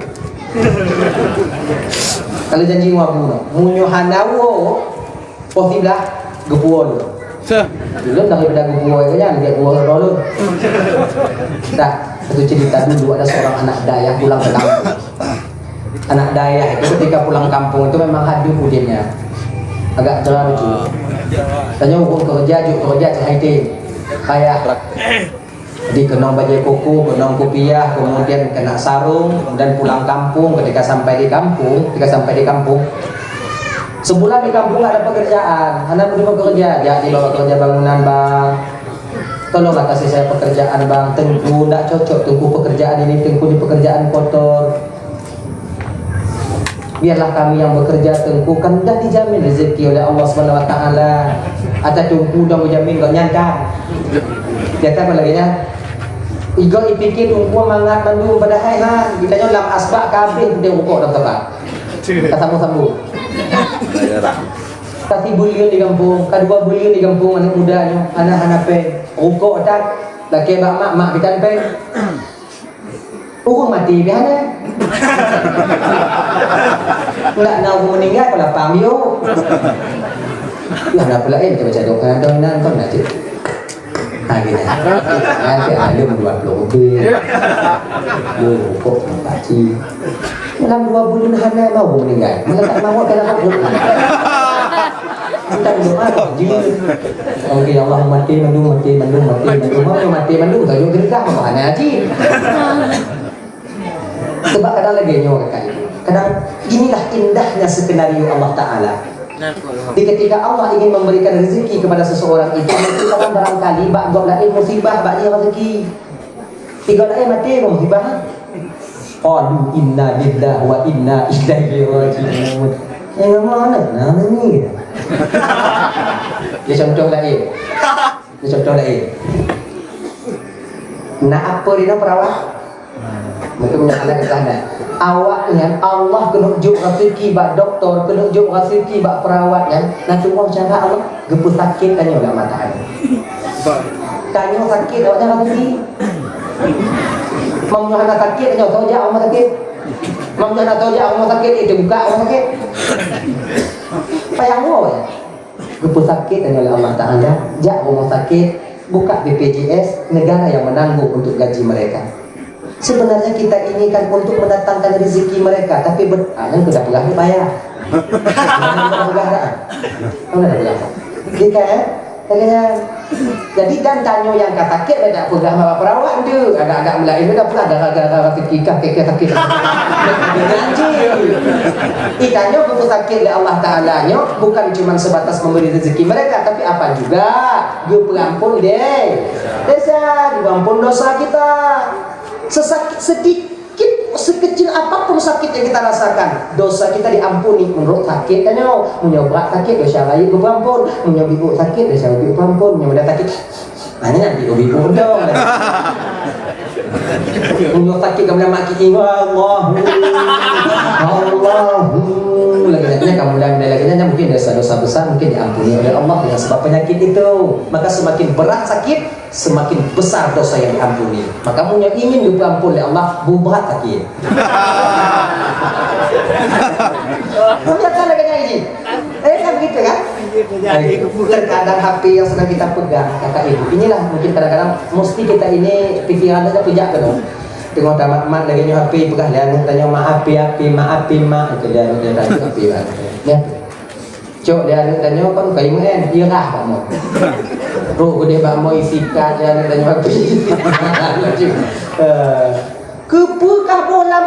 Kalau janji wabu, munyo hanawo, posiblah gepuo dulu. Dulu daripada gepuo itu kan, dia gepuo dulu. Dah, satu cerita dulu ada seorang anak dayah pulang ke kampung. Anak dayah itu ketika pulang kampung itu memang hadir udinnya. Agak cerah lucu. Tanya hukum kerja cahaya kayak di kenong baju kuku, kenong kopiah, kemudian kena sarung dan pulang kampung. Ketika sampai di kampung, sebulan di kampung ada pekerjaan. Anak belum bekerja, jadi bawa kerja bangunan bang. Tolonglah kasih saya pekerjaan bang. Tengku tak cocok, tengku pekerjaan ini, tengku di pekerjaan kotor. Biarlah kami yang bekerja tengku kan dah dijamin rezeki oleh Allah Subhanahu Wa Taala. Ada tengku dah berjamin kau nyangka. Dia kata apa lagi nya? Igo ipikir tengku mangat mandu pada hai ha. Kita dalam asbak kabeh dia ukok dah tempat. Sambung. Kasih bulion di kampung, kedua bulion di kampung anak mudanya, anak-anak pe. Ukok tak laki mak kita pe. Urung mati biasa. Nak nak meninggal kalau pamio. Lah nak pula baca doa doanan kau nak cik. Gini. Nanti ada 20 lebih. Kok paci. Dalam 2 bulan hana mau meninggal. Malah tak mau dalam bulan. Kita doa okey Allah mati mandu. Tajuk gergah mana haji. Sebab kadang lagi nyawa kakak. Kadang inilah indahnya skenario Allah Ta'ala. Di ketika Allah ingin memberikan rezeki kepada seseorang itu, kita barangkali bak gok lain musibah, bak dia rezeki. Tiga lain mati musibah. Qalu inna lillahi wa inna ilaihi raji'un. Yang mana ni? Dia contoh lain. Nak apa dia perawat? Mereka menyatakan kesalahan. Awaknya Allah kena juk rezeki bak doktor, kena juk rezeki bak perawat kan. Nak cuma cara Allah gepus sakit tanya dak mata ada. Tanya sakit awaknya rezeki. Mau nyana sakit tanya tahu je awak sakit. Mau nyana tahu je awak sakit itu buka awak sakit. Payah ya. Gepus sakit tanya oleh Allah Taala, jak rumah sakit, buka BPJS, negara yang menanggung untuk gaji mereka. Sebenarnya kita ini kan untuk mendatangkan rezeki mereka, tapi yang sudah pegang bayar. Tahu dah pegang. Jika jadi dan tanyo yang kata kek dah pegang bawa perawat tu, agak-agak melain dah pula gara-gara sakit kek sakit. Ikannya buku sakit oleh Allah Ta'ala nya bukan cuma sebatas memberi rezeki mereka, tapi apa juga dia pengampun desa, diampun dosa kita. Sedikit sekecil apapun sakit yang kita rasakan, dosa kita diampuni. Menurut sakit kan menyobrak sakit dosa lain berampun, menyobik sakit dosa lebih berampun, menyobrak sakit hanya nanti lebih dong. Menurut sakit kemudian maki Allahu lagi Makanya kamu lagi mungkin dosa-dosa besar mungkin diampuni oleh Allah dengan sebab penyakit itu. Maka semakin berat sakit, semakin besar dosa yang diampuni. Maka kamu yang ingin diampuni oleh Allah, berat sakit. Biasa lagi ini. Kan begitu kan? Terkadang HP yang sedang kita pegang, kakak ibu. Inilah mungkin kadang-kadang mesti kita ini pikiran aja pijak ke dong. Tengok tamat mat lagi nyo HP pegang dia tanya maaf ya mak itu dia tanya HP ya. Cok dia tanya kan kayu men irah kamu. Ro gede bak mo isika dia tanya HP. Kepukah bolam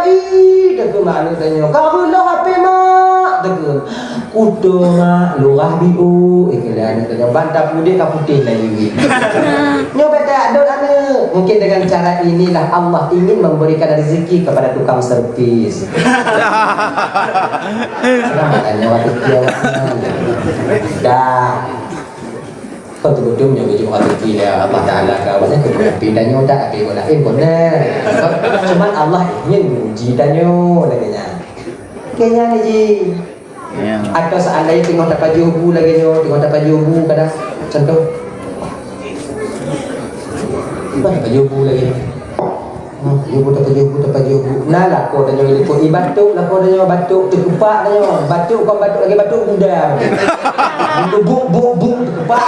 degu mak tanya kau lo HP mak degu kudo mak lurah biu iklan tanya bantap mudik ka putih lagi. Nyo beda dot ane mungkin dengan cara inilah Allah ingin memberikan rezeki kepada tukang servis. Makanya waktu dia dah kau tu betul nyo baju waktu dia Allah Taala kawannya pindahnya tak tapi guna benar. Cuma Allah ingin uji danyo lagi-nya. Kayaknya ni ji. Atau seandainya tengok dapat jubu lagi nyo, tengok dapat jubu kadang contoh. Dapat jubu lagi. Jubu dapat jubu. Nah lah kau danyo ikut batuk lah kau danyo batuk terkepak danyo. Batuk kau batuk lagi batuk muda. Buk terkepak.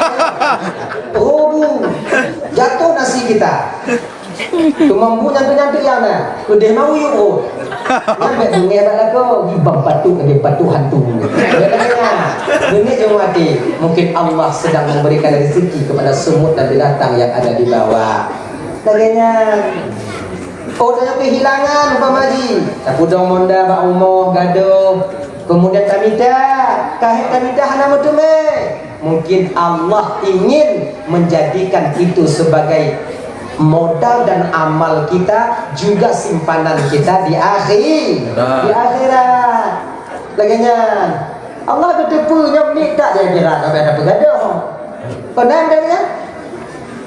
Oh bu. Jatuh nasi kita. Tumambu nyantu-nyantu yang na. Kedai mau yuk oh. Sampai bunga nak kau gibang patuk lagi patuk hantu. Ini jom hati. Mungkin Allah sedang memberikan rezeki kepada semut dan binatang yang ada di bawah. Laganya. Oh dah kehilangan umpama ji. Tapudong monda ba umoh gaduh. Kemudian tamida, kahit tamida hana mutume. Mungkin Allah ingin menjadikan itu sebagai modal dan amal kita juga simpanan kita di akhirat. Laganya Allah bertepu nyamik tak dia kira sampai ada pegaduh. Konan dia nya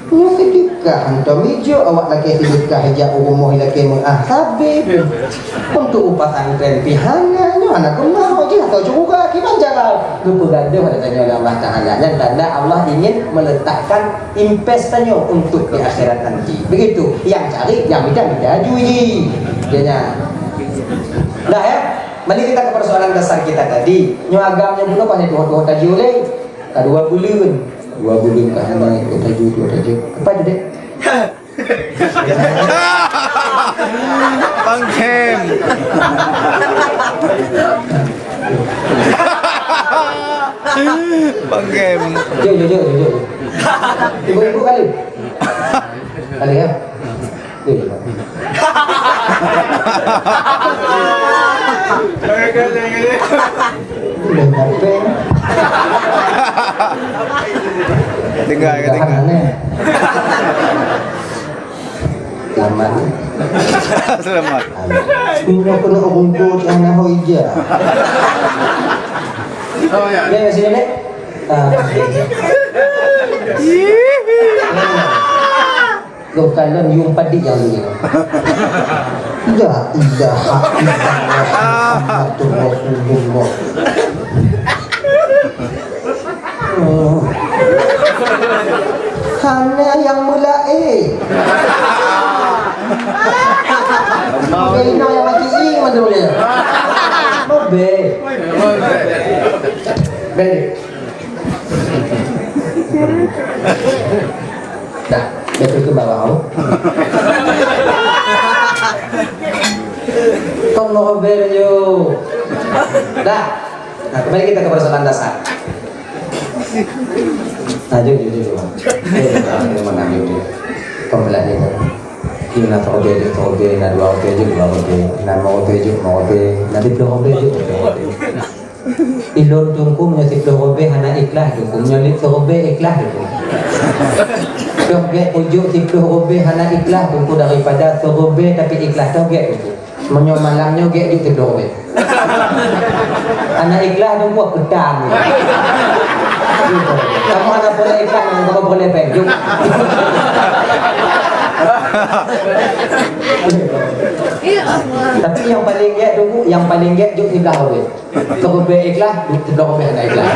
sedekah hantam hijau awak laki sedekah hijau umum laki mengahhabib untuk upah antren pihana nya anak kemau je atau juga kiban jalan lupa gaduh ada tanya oleh Allah Taala dan tanda Allah ingin meletakkan investasinya untuk di akhirat nanti begitu yang cari yang bida juji dianya dah ya mari kita ke persoalan dasar kita tadi nyo agamnya bunuh pasal tuh tadi oleh kedua bulan 2 bulan kahana ikut tajuk apa tu dek Pangkem. Pangkem. Jom. Ibu kali ya Dengar. Selamat. Ini kena rumput yang nak hijau. Oh ya. Ya sini nek. Kau kalian yung padik yang begini. Tidak. Hanya yang mulai. Kena yang mati ing macam boleh. Mobe. Dah, betul ke bawah. Tolong berjo. Dah. Nah, kembali kita ke persoalan dasar. Jujur. Mana jujur? Pembelaan itu. Ina tobe, na dua obe, na mau obe, nanti belum obe. Ilon tungku menyetip obe hana ikhlas tungku, menyolip obe ikhlas tungku. Toge ujuk tipluh obe hana ikhlas tungku daripada obe tapi ikhlas toge tungku. Menyomalangnya ge juk tipluh obe. Hana ikhlas tungku kedang. Kamu anak boleh ikhlas, kamu boleh penjuk. Tapi yang paling dia tunggu yang paling gek juk di belah babe. Kebebe ikhlas di belah babe anak ikhlas.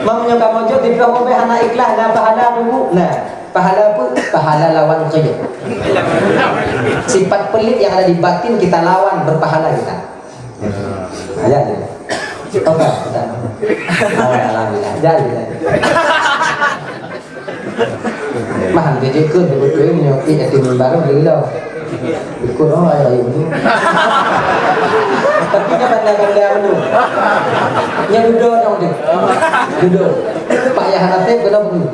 Mamnya kamu juk di belah babe anak ikhlas nah pahala dulu. Nah, pahala apa? Pahala lawan qiyam. Sifat pelit yang ada di batin kita lawan berpahala kita. Aja aja. Oke, kita. Alhamdulillah. Jadi. Mahal dia ikut betul menyoki etim baru dulu lah. Ikut oh ayo itu. Tapi dia benda-benda itu. Yang duduk dong dia. Duduk. Pak Yah nanti kena pergi.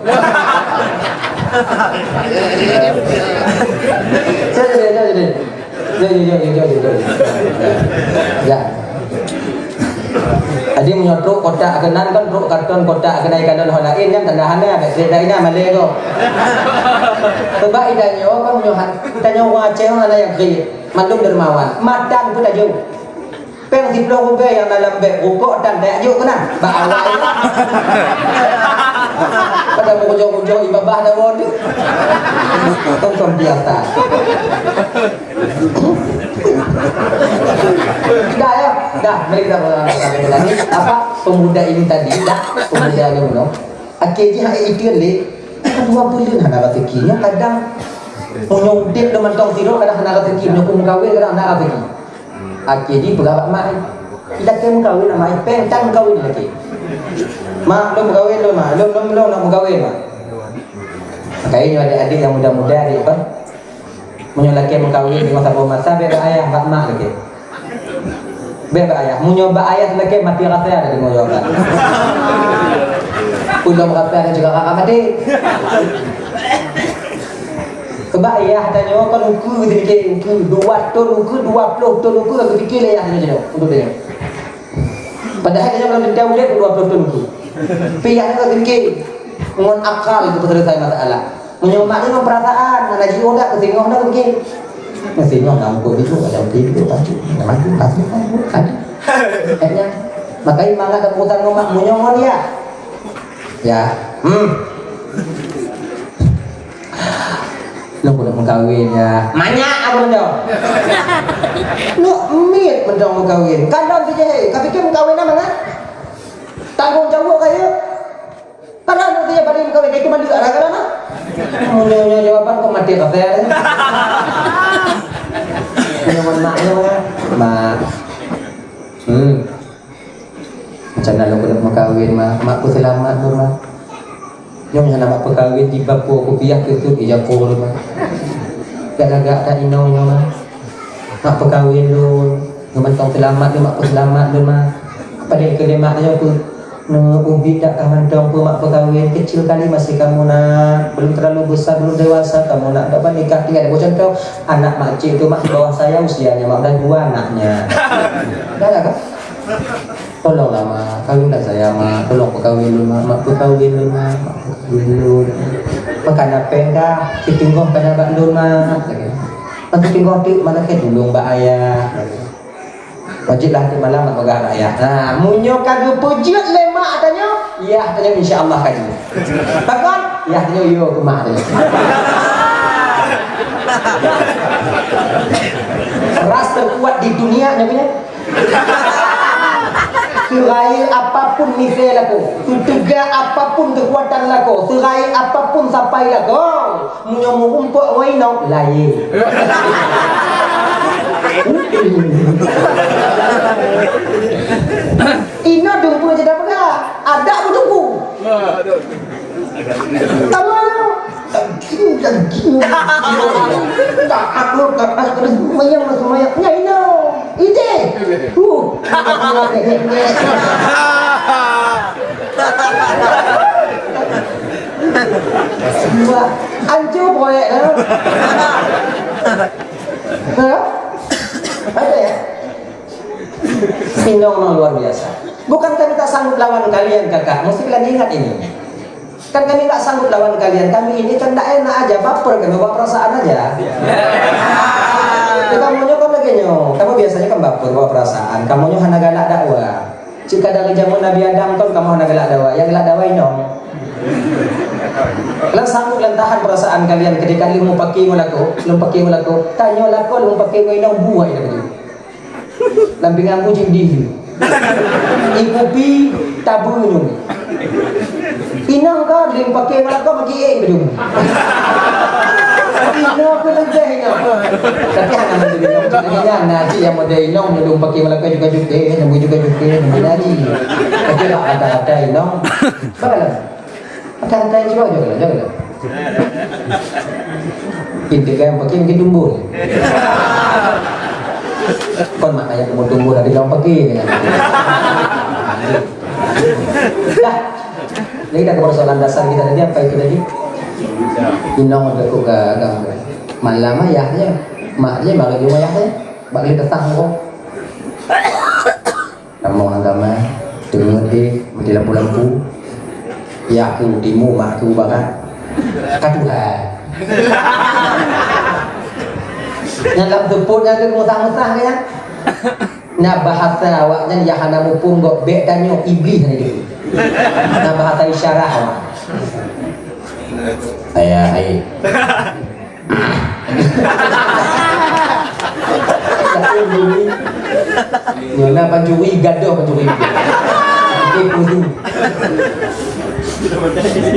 Jadi. Ya. Adi menyotruk kotak kenan kan truk karton kotak kenai kadon holain yang tandahannya agak ceritanya malay tu. Sebab idanya kan menyohat tanya wajah mana yang kiri mandum dermawan madan tu dah jauh. Peng di pulau Uga yang dalam beg rukuk dan dayak jauh kena bawai. Pada mujung-mujung ibabah dah wadi. Tonton biasa. Dah, mari kita lagi. Apa pemuda ini tadi? Dah, pemuda ni belum. Akhirnya itu le, kedua bulan hana rezekinya kadang menyodek dengan tong tiro kadang hana rezeki menyokong kawin kadang hana rezeki. Akhirnya berapa mai? Kita kan kawin nama ipeng tan kawin lagi. Mak belum kawin belum mak, belum nak kawin mak. Makanya adik-adik yang muda-muda adik apa? Menyolaki mengkawin di masa masa biar ayah bak mak lagi. Biar ayah, menyoba ayah lagi mati rasa ada di menyoba. Udah berapa ada juga kakak mati. Sebab ayah tanya kan uku sedikit uku 2 ton uku 20 ton uku aku fikir ayah tanya untuk dia. Padahal dia kalau dia udah 20 ton uku. Pihak dia sedikit ngon akal itu selesai masalah. Menyoba ni perasaan, anak jiwa dah ketengok dah begini. Ngasihnya nak ukur itu ada itu pasti memang itu pasti ada. Akhirnya makanya malah keputusan rumah menyongon ya. Ya, lo boleh mengkawin ya. Banyak apa mendong? Lo mit mendong mengkawin. Kalau tu je, kau fikir mengkawin apa kan? Tanggung jawab kaya. Kalau tu je pada mengkawin itu mandi arah kan? Menyonya jawaban kau mati kau saya. Menyoman maknya mana? Mak. Macam mana lo boleh mengkawin mak ku selamat tu mak. Nyom yang nak perkahwin di bapur kopiah ke tu ijako lu mah. Gak-gak tak inau nyom mah. Mak perkahwin lu, ngementong selamat lu mak selamat lu mah. Apa dia ke mak tu ubi dak kamandong pu mak perkahwin kecil kali masih kamu nak belum terlalu besar belum dewasa kamu nak dapat nikah dia ada contoh anak makcik tu mak di bawah saya usianya mak dah 2 anaknya. Dah kan? Tolonglah mak, kawinlah saya mak, tolong perkahwin lu mak, mak perkahwin lu mak, mak perkahwin lu. Makan apa dah, kitunggoh pada bak lu mak. Nanti tinggal tu mana ke dulung bak ayah. Wajiblah tu malam mak pegang ayah. Nah, munyo kadu pujut le mak tanya, ya tanya insya-Allah kaji. Takon? Ya tanya yo ke mak tanya. Ras terkuat di dunia namanya. Serai apapun misal aku, tutuga apapun kekuatan aku, serai apapun sampai aku, menyomu umpuk wainau lain. Ina tunggu je dah pegang, ada pun tunggu. Tahu mana? Tak aku terus mayang nya ina. Ide. Semua hancur proyek tu. Ada ya? Sinong luar biasa. Bukan kami tak sanggup lawan kalian kakak. Mesti kalian ingat ini. Kan kami tak sanggup lawan kalian. Kami ini kan tak enak aja, baper kan, bawa perasaan aja. Kamu nyo kan lagi nyo. Kamu biasanya kan baper bawa perasaan. Kamu nyo hana galak dakwah. Jika dari zaman Nabi Adam kan kamu hana galak dakwah. Yang galak dakwah ini. Lang sanggup lang tahan perasaan kalian ketika lu mau pakai lagu, tanya lagu lu mau pakai inang buai dah begitu. Lamping aku jadi ibu pi tabu minum. Inang ka lim pakai lagu pakai begitu. Inang aku lebih inang. Tapi hanya menjadi inang. Nanti yang model inang belum pakai lagu juga nyambung juga nanti. Tapi ada inang. Bagaimana? Ada juga jangan. Intikan yang pakai mungkin tumbuh. Kon makanya kamu tumbuh dari dalam pakai dengan. Dah. Ini kita ke persoalan dasar kita tadi apa itu tadi? Inong udah kok gagang. Malam ayahnya, maknya bagi ayahnya, bagi tetang kok. Kamu agama, dengar di lampu-lampu. Ya aku timu mak aku bakal kaduhan. Nyalap depotnya tu mutah-mutah kan? Nah bahasa awaknya ya hana mupung gok bek danyo iblis ni dia. Nah bahasa isyarat awak. Ai. Nyona pancuri gaduh pancuri. Pusing.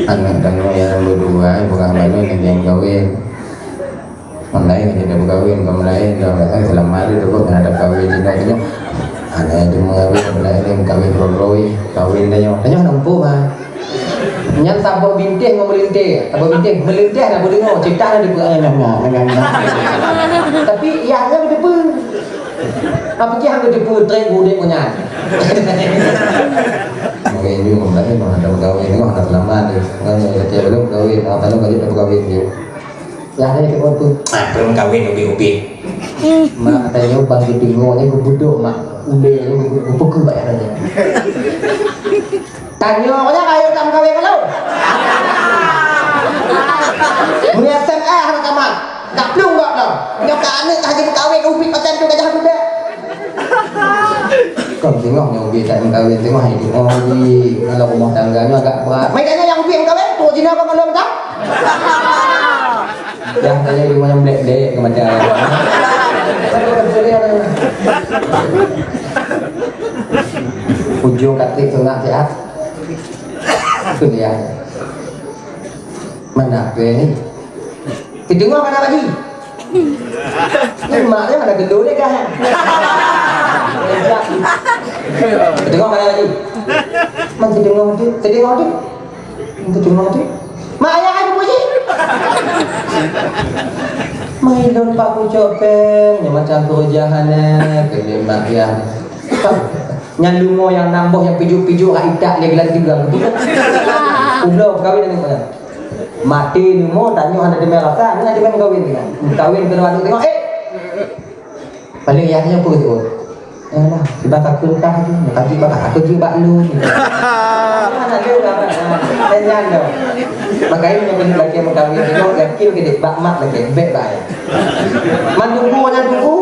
Anak dan yang berdua bukan malu yang kawin. Online tidak berkawin, kemulain dah datang selama hari tu pun ada kawin jadi tanya. Anak itu mengawin, kemulain kawin roloi, kawin tanya nampu mah. Nyat sabuk bintik ngomong melintir, nak boleh ngomong cerita nak dibuat Tapi ya ada betul. Apa kia ada betul tren budek punya. Mungkin juga kemulain ada berkawin, tengok anak lama ni. Kan dia belum kawin, apa lu kajut berkawin dia. Ya ada ke waktu belum kawin ubi-ubi. Mak tanya bang gedingonya gebuduk mak ubi gebuk bayar aja. Tanya pokoknya kayu tam kawin kalau. Punya SMA harus sama. Tak belum enggak dah. Nyok anak haji kawin ubi macam tu gajah muda. Kau tengok yang ubi tak kawin tengok hari tu. Oh ubi kalau rumah tangganya agak berat. Mai tanya yang ubi kawin tu jina apa kalau tak? Yang tanya di mana blek-blek ke macam ujung katik sunat sihat itu dia mana ni kedua mana lagi ini maknya ada gendul ni kan kedua mana lagi masih dengar tu mak ayah aku puji Mailon pak kucopeng yang macam kerujahannya kelemak ya nyalungo yang namboh yang pijuk-pijuk idak legelan juga betul udah kawin dengan mana mati ni mau tanya ada demi rasa ni ada demi kawin kan kawin kedua tengok paling yahnya apa tu lah tiba takut kah tu kaji bakal aku juga lu mana dia lah dan dah makanya yang lagi mengkawin tengok yakin ke dek bak mak lagi bek baik mandungku nya tunggu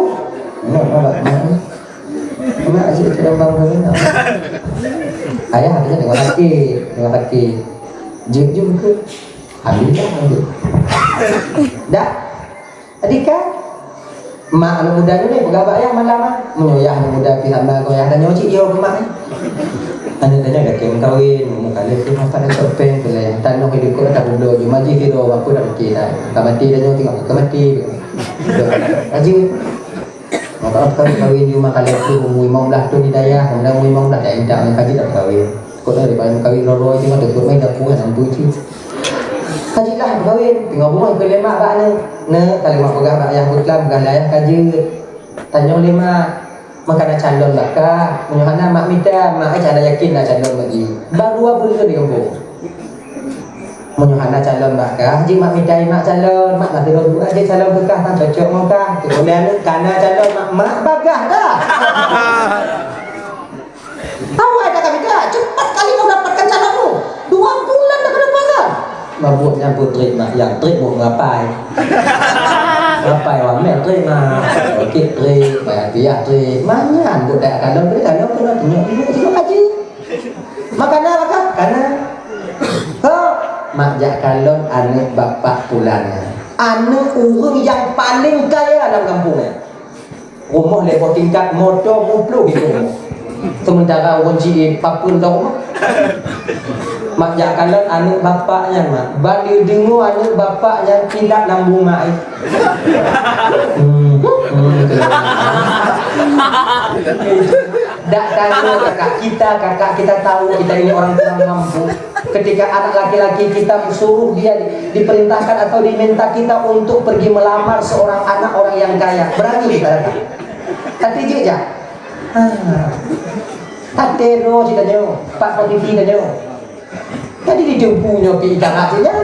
mak asyik sedang bangun ayah hatinya tengok kaki jujur ke habis dah adik kan mak anak muda ni bergabak yang malam menyoyah anak muda pihak mak goyah dan nyocik dia ke mak anda tanya dah kena kahwin mukallaf tu apa nak topeng boleh tanah hidup kau tak bodoh cuma je kira apa dah okey dah kamati dah tengok kamati aji maka apa kahwin di mukallaf tu umur 15 tu hidayah kemudian umur 15 dah indah nak kaji tak kahwin kau dah daripada kahwin roroi tengok dekat main dapur kan ampu tu kajilah kahwin tengok rumah ke lemak bak ne kalau mak pegang bak yang putlam pegang layah kaji tanya lemak makana calon bakah menyuhana mak minta mak ada yakin nak calon lagi baru apa tu dia kampung menyuhana calon bakah haji mak minta mak calon mak nak tidur dua aja calon bekah tak cocok mukah kemudian kana calon mak bagah dah tahu ada kami dah cepat kali kau dapatkan calonmu 2 bulan dah kena pasal mabuknya putri mak yang trik mau ngapai ngapai wa mel trik mah okey trik bayar biar trik manyan budak kalau tu nak tengok ibu aja makanan makan kana ha mak jak kalon anak bapak pulangnya. Anak orang yang paling kaya dalam kampungnya. Rumah lepas tingkat motor kuplu gitu. Sementara orang cik papun tahu mak jak kalon anak bapaknya mak. Balik dengar anak bapaknya tidak lambung mak. Tak tanya kakak kita tahu kita ini orang kurang mampu. Ketika anak laki-laki kita suruh dia diperintahkan atau diminta kita untuk pergi melamar seorang anak orang yang kaya, berani kita datang. Tapi je je. Tatero ceritanya, Pak Potiti tanya. Tadi dijempunya pergi ikan hatinya.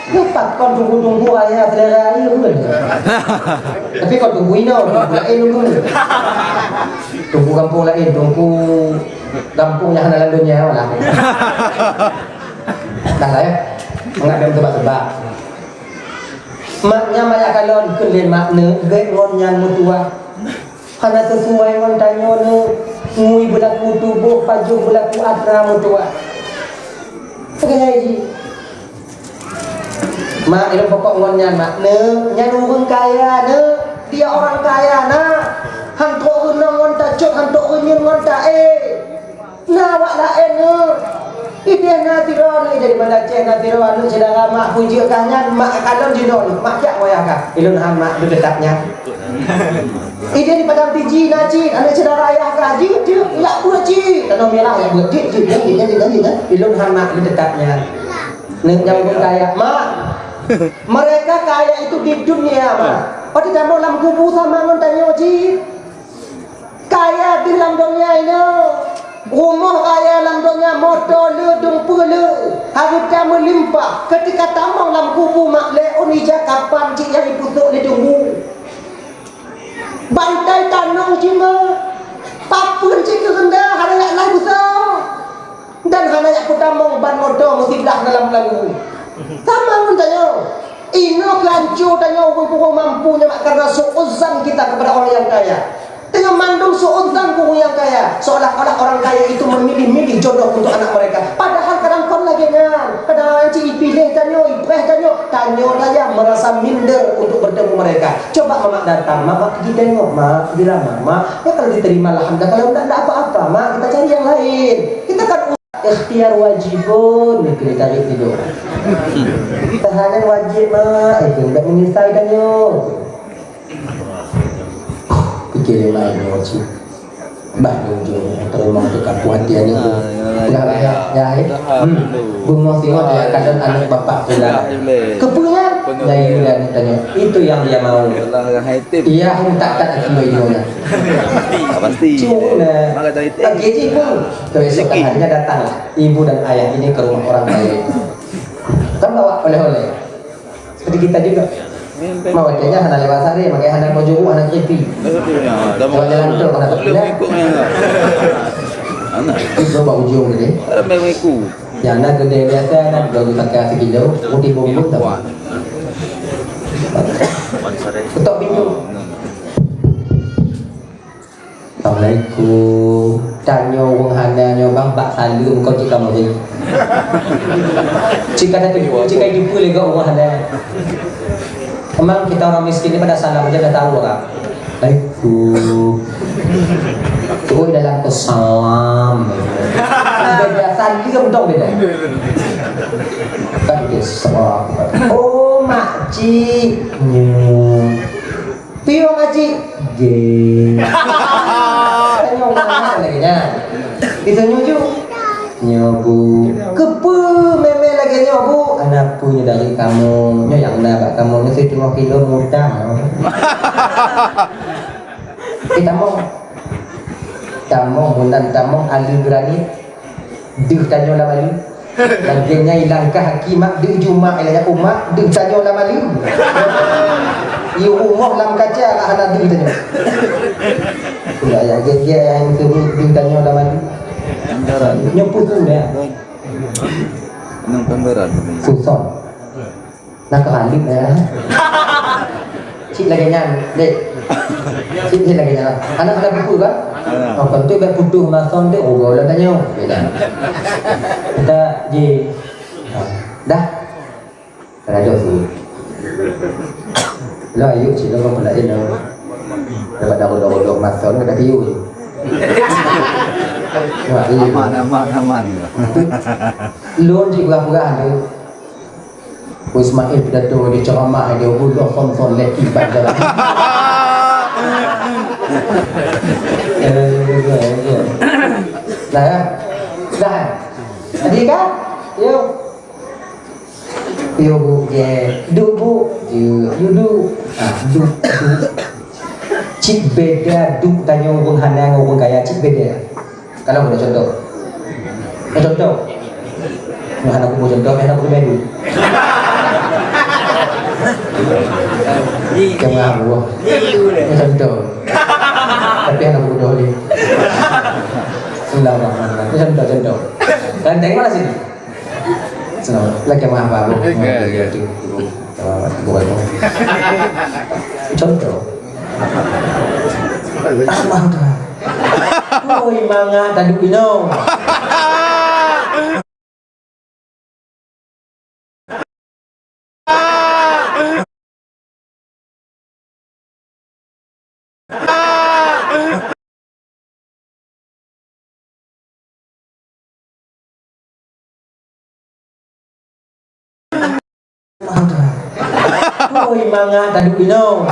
Lepas kau tunggu-tunggu ayah selera air pun. Tapi kau tunggu ini, lain dulu. Tunggu kampung lain, tunggu kampungnya hana lalunya lah. Dah lah ya, mengadam tebak-tebak. Maknya maya kalon kelen makna gek ngonyan mutua. Hana sesuai ngon tanya ne ngui bulaku tubuh paju bulaku atra mutua. Sekali lagi. Mak ilmu pokok ngonnya mak nyan orang kaya dia orang kaya hantu ngon tajuk hantu ngon ta wak lain ide na tiro ni dari mana cek na tiro anu saudara mak puji kanyan mak kalon jidon mak jak waya ka ilun han mak detaknya ide di padang tiji naji anu saudara ayah ka ji ya buat ji tanam merah ya buat ji ilun han mak detaknya yang kaya mak mereka kaya itu di dunia mak. Oh tidak mau dalam kubu sama ngon tanya ji. Kaya di dalam dunia ini. Rumah kaya dalam dunia motor le dumpu le. Harta melimpah. Ketika tamang dalam kubu mak le unija kapan ji yang diputuk le tunggu. Bantai tanong ji mak. Papun ji kerendah harayak lai besar. Dan harayak putamong ban motor mesti belah dalam lagu. Sama pun tanya, ini kehancur tanya orang-orang mampunya karena suuzan kita kepada orang yang kaya. Dengan mandung suuzan orang yang kaya, seolah-olah orang kaya itu memilih-milih jodoh untuk anak mereka. Padahal kadang kon lagi kadang cik pilih tanya, ipreh tanya raya merasa minder untuk bertemu mereka. Coba mamak datang, mamak pergi tengok, mak bilang mak, ya kalau diterima alhamdulillah, kalau tidak ada apa-apa, mak kita cari yang lain. Kita kan ikhtiar wajibun negeri tarik tidur. Tahanan wajib mak itu tidak menyelesaikannya. Pikir lain wajib. Bandung juga terima untuk kapuatian itu. Enggak layak ya. Bungo tengok dia kadang anak bapak sudah kepunya dari dan tanya itu yang dia mau. Iya tak kilo itu. Pasti. Maka dari itu. Gaji pun keesokan harinya datanglah ibu dan ayah ini ke rumah orang kaya itu. Kan bawa oleh-oleh. Seperti kita juga. Mau kayaknya hana lewat sari, makanya hana mau juru, hana kripi. Kalau jalan tu, hana berpindah. Itu bawa ujung ni. Yang nak gede biasa, nak gaji pakai sekilo, putih bumbu tak. Ketok pintu. Assalamualaikum. Tanya orang hana nyobang bak salam kau jika mau jadi. Jika ada tu, jika ibu lega orang hana. Memang kita orang miskin ini pada salam aja dah tahu orang. Assalamualaikum. Tuh dalam kesalam. Beda salam dong beda. Kan seorang. Oh makcik. Pio makcik. Geng. Tanya orang lagi nya. Kita nyuju. Nyobu kepu meme lagi nyobu anak punya dari kamu yang nak kamu ni saya 2 kilo mudah kita mau bulan tamu ali granit dih tanyo lamali laginya ilangkah hakimak dih juma ilanya umat dih tanyo lamali yu umur lam kaca lah anak dih tanyo ya gege yang dih tanyo lamali nyemput tu dia. Nang pemberat. Susah. Nak kehalim ya. Cik lagi nyan, dek. Cik lagi nyan. Anak ada buku kan? Oh, kan tu ber putuh mason tu. Oh, lah tanya. Beda. Kita je. Dah. Terada tu. Lah ayo cik lo pun lain lo. Dapat dah masa ni dah kiu. Wah, Aman. Lon cik pura-pura tu. Ismail pidato di ceramah dia budak son leki pada jalan. Dah. Adik kan? Yo. Yo bu, do bu, you do. Do. Cik beda du tanya orang hanang orang kaya cik beda. Kalau boleh contoh. Contoh. Hana aku mau contoh, hana aku medu. Jangan buah. Contoh. Tapi hana aku doh ni. Bismillahirrahmanirrahim. Contoh. Kalian tengok mana sini? Senang. Lagi yang apa? Contoh. Amah dah. Oi manga tadi ino. Oi manga tadi ino.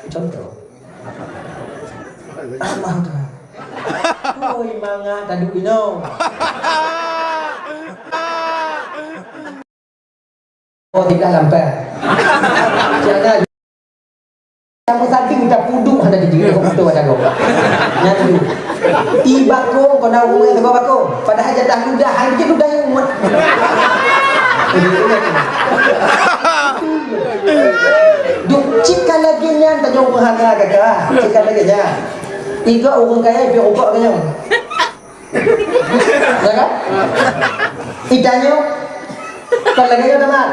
Contoh. Amah dah. Oi manga tadi ino. Oh tidak lampai. Jangan. Kamu saking minta puduk ada di diri kamu tu ada kau. Nyatu. Tiba kau kau nak buat apa kau? Padahal jatah ludah, hang je ludah yang umat. Duk cika lagi nya tak jauh berharga kakak. Cika lagi nya. Tiga orang kaya biar ubah kanya. Ya kan? Itanya kalau lagi ada mak.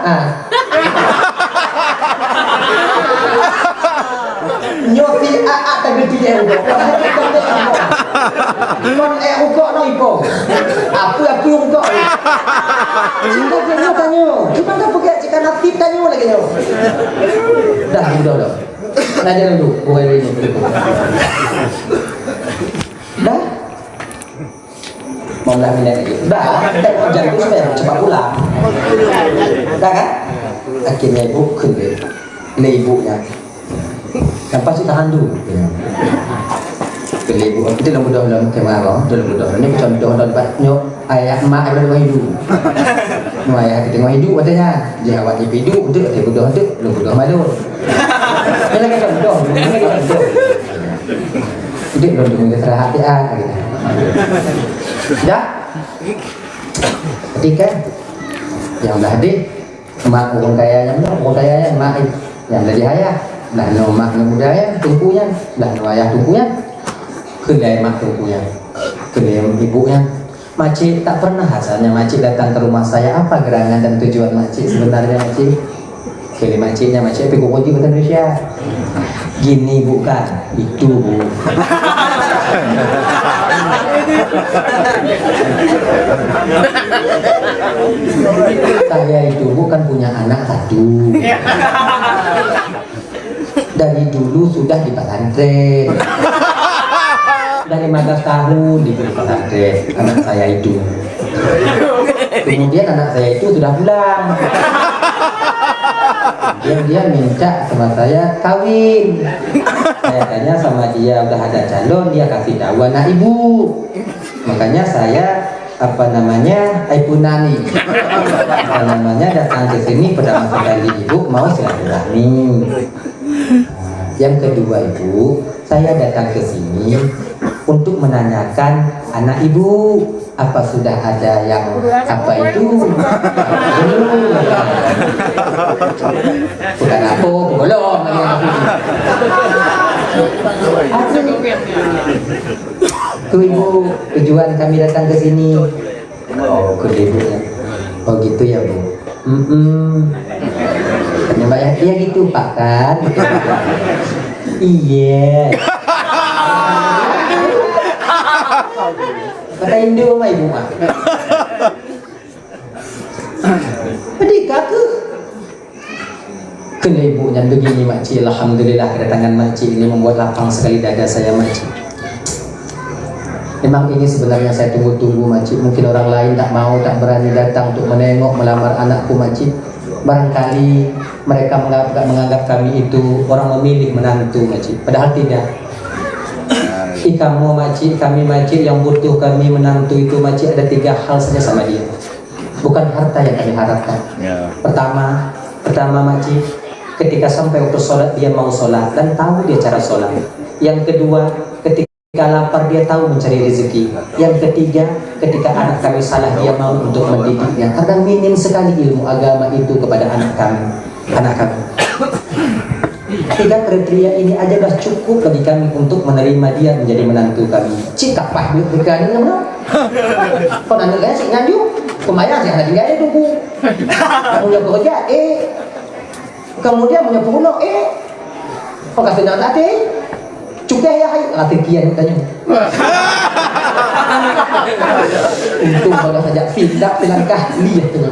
Nyofi aak tapi dia ubah. Kon ubah no ipo. Apa ubah. Cika kena tanya. Kita tak pergi cika natif tanya lagi nya. Dah. Ngajar dulu, bukan ini. Dah. Mau nak minat lagi. Dah. Jangan tu supaya cepat pulang. Dah kan? Akhirnya ibu kena. Le ibunya. Lepas tu tahan dulu. Kena ibu. Kita dah mudah dalam kemar. Dalam mudah. Ini contoh dapat nyok ayah mak ada hidup. Nu ayah kita tengok hidup katanya. Dia awak hidup untuk dia bodoh tu, lu bodoh malu. Dia lagi contoh. Dia belum dengan serah hati gitu. Dah. Ketika yang dah hadir mak orang kaya yang mak yang dari ayah dah no mak no muda ya tumpunya dah no ayah tumpunya kedai mak tumpunya kedai ibunya. Makcik tak pernah asalnya makcik datang ke rumah saya. Apa gerangan dan tujuan makcik sebenarnya makcik? Kali makciknya makcik pergi kunci bahasa Indonesia. Gini bukan, itu bu. Saya itu bukan punya anak satu. Dari dulu sudah di pesantren. Dari 15 tahun di pesantren anak saya itu. Kemudian anak saya itu sudah pulang. Dia minta sama saya kawin. Saya tanya sama dia udah ada calon, dia kasih tahu anak ibu. Makanya saya Aipunani datang ke sini pada masa kali ibu mau silaturahmi. Yang kedua ibu, saya datang ke sini untuk menanyakan anak ibu apa sudah ada yang apa itu bukan apa belum tuh ibu tujuan kami datang ke sini. Oh ke ibunya. Oh gitu ya bu. Tanya mbak ya, iya gitu pak kan. Iya. Kata Indo mah ibu mah. Merdeka ke? Kena ibunya begini makcik. Alhamdulillah kedatangan makcik ini membuat lapang sekali dada saya makcik. Memang ini sebenarnya saya tunggu-tunggu makcik. Mungkin orang lain tak mau, tak berani datang untuk menengok, melamar anakku makcik. Barangkali mereka menganggap kami itu orang memilih menantu makcik. Padahal tidak. Kamu makcik, kami makcik yang butuh kami menantu itu makcik ada 3 hal saja sama dia. Bukan harta yang kami harapkan. Pertama makcik, ketika sampai waktu sholat dia mau sholat dan tahu dia cara sholat. Yang kedua, ketika lapar dia tahu mencari rezeki. Yang ketiga, ketika anak kami salah dia mau untuk mendidiknya. Karena minim sekali ilmu agama itu kepada anak kami. 3 kriteria ini aja dah cukup bagi kami untuk menerima dia menjadi menantu kami. Cik kapah duit dekat ni mana? Kau nak dengar cik nganju? Kemayang cik nak tinggal dia tunggu. Kamu yang kerja kemudian punya pengguna kau kata nak latih cukai ya hai latih kian tanya. Untung pada saja tidak pelangkah dia tanya.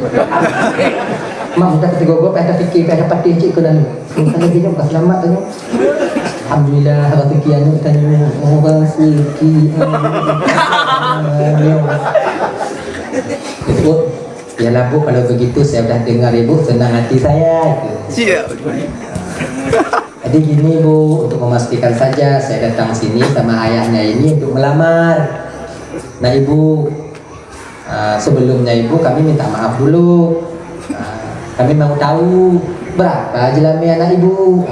Mak dah kata gue pada fikir pada patih cik kena ni. Kalau dia bukan selamat tanya. Alhamdulillah latih kian tanya orang sikit. Ibu, yalah bu, kalau begitu saya dah dengar ibu, senang hati saya. Jadi gini bu, untuk memastikan saja saya datang sini sama ayahnya ini untuk melamar. Nah ibu, sebelumnya ibu kami minta maaf dulu. Kami mau tahu berapa jelami anak ibu.